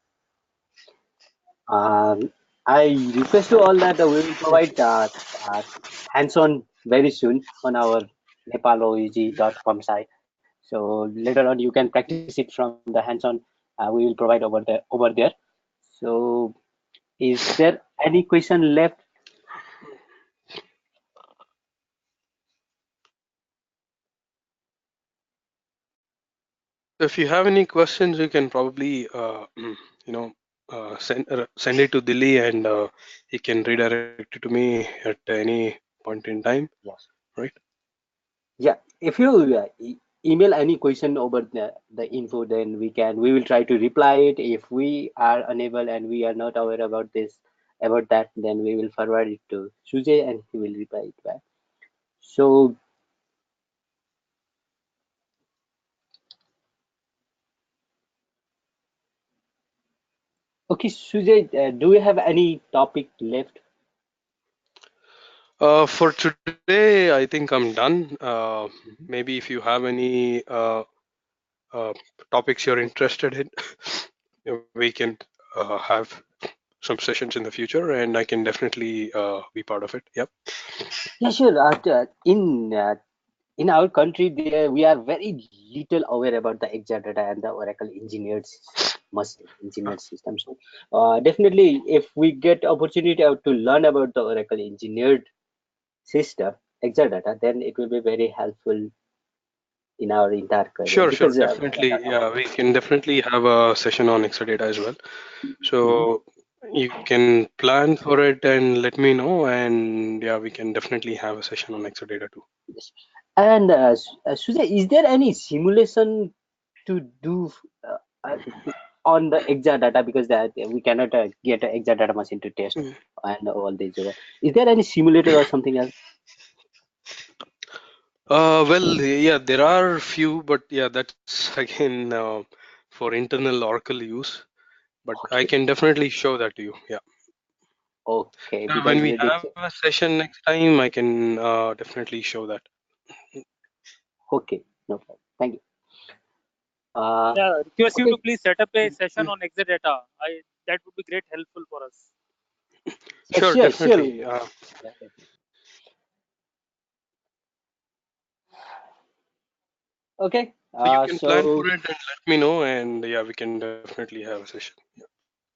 I request to all that we will provide uh, hands-on very soon on our nepaloug.com site. So later on, you can practice it from the hands-on. We will provide over there. So is there any question left? If you have any questions, you can probably send it to Dilly, and he can redirect it to me at any point in time. Yes. Right? Yeah. If you email any question over the info, then we will try to reply it. If we are unable and we are not aware about that, then we will forward it to Sujay and he will reply it back. So okay, Sujay, do you have any topic left? For today, I think I'm done. Mhm. Maybe if you have any topics you're interested in, we can have some sessions in the future, and I can definitely be part of it. Yep. Yeah, sure. In our country, there we are very little aware about the Exadata and the Oracle engineered system. So definitely, if we get opportunity to learn about the Oracle engineered system, Exadata, then it will be very helpful in our entire career Sure, because definitely. Yeah, we can definitely have a session on Exadata as well. Mhm. So you can plan for it and let me know, and yeah, we can definitely have a session on Exadata too. Yes. And Sujay, is there any simulation to do uh, uh, on the Exadata because that we cannot get an Exadata machine to test Mm. and all these. Is there any simulator or something else? Well, yeah, there are few, but yeah, that's again for internal Oracle use. But I Okay, can definitely show that to you. Yeah. okay, When because we this have a session next time, I can definitely show that. okay, no problem. Thank you. Uh, Yeah, request you to okay, please set up a session Mm. on Exadata. That would be great helpful for us. yeah, Sure, sure, sure. definitely. Yeah, definitely. Okay, So you can plan so for it and let me know, and yeah, we can definitely have a session. Yeah.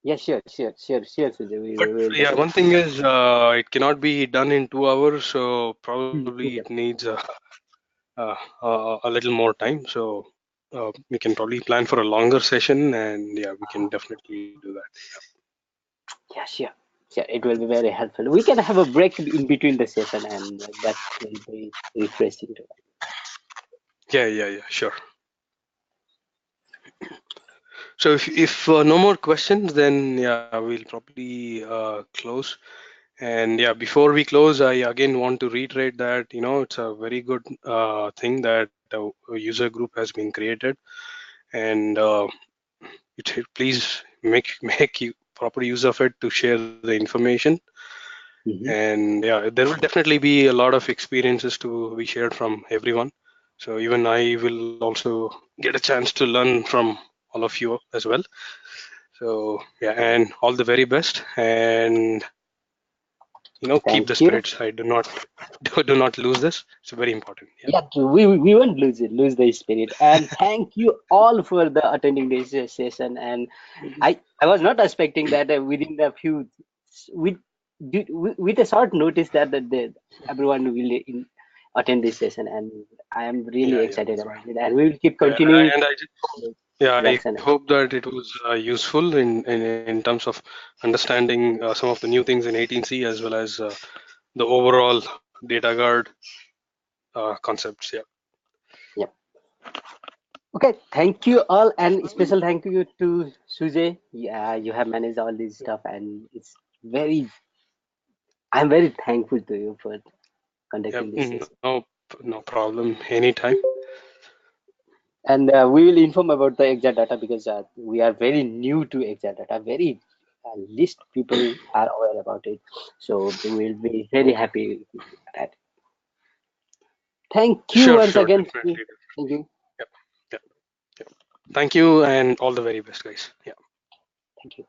yeah, sure, Sujay. But We will yeah, definitely. one thing is it cannot be done in 2 hours, so probably it Yeah, needs a little more time. So we can probably plan for a longer session, and yeah, we can definitely do that. yeah, sure. Sure, it will be very helpful. We can have a break in between the session, and that will be refreshing to us. Yeah, sure. So if no more questions, then yeah, we'll probably close. And yeah, before we close, I again want to reiterate that it's a very good thing that a user group has been created, and please make you proper use of it to share the information. Mhm. And yeah, there will definitely be a lot of experiences to be shared from everyone. So even I will also get a chance to learn from all of you as well. So yeah, and all the very best, and keep the Thank you. spirits. I do not do not lose this. It's very important. Yeah. Yeah, we won't lose the spirit. And thank you all for the attending this session. And I was not expecting that within the few with with a short notice that everyone will attend this session, and I am really Yeah, excited about it. And we will keep yeah. continuing. And I just yeah, I That's an hope that it was useful in terms of understanding some of the new things in 18C as well as the overall data guard concepts. Yeah. yeah. Okay, thank you all, and special thank you to Sujay. Yeah, you have managed all this stuff, and it's very. I'm very thankful to you for Yep. conducting this session. No problem. Anytime. And we will inform about the exact data because we are very new to exact data. Very least people are aware about it. So we will be very happy with that. Thank you once Sure. again. Definitely. Thank you. Yep. Yep. Yep. Thank you, and all the very best, guys. Yeah. Thank you.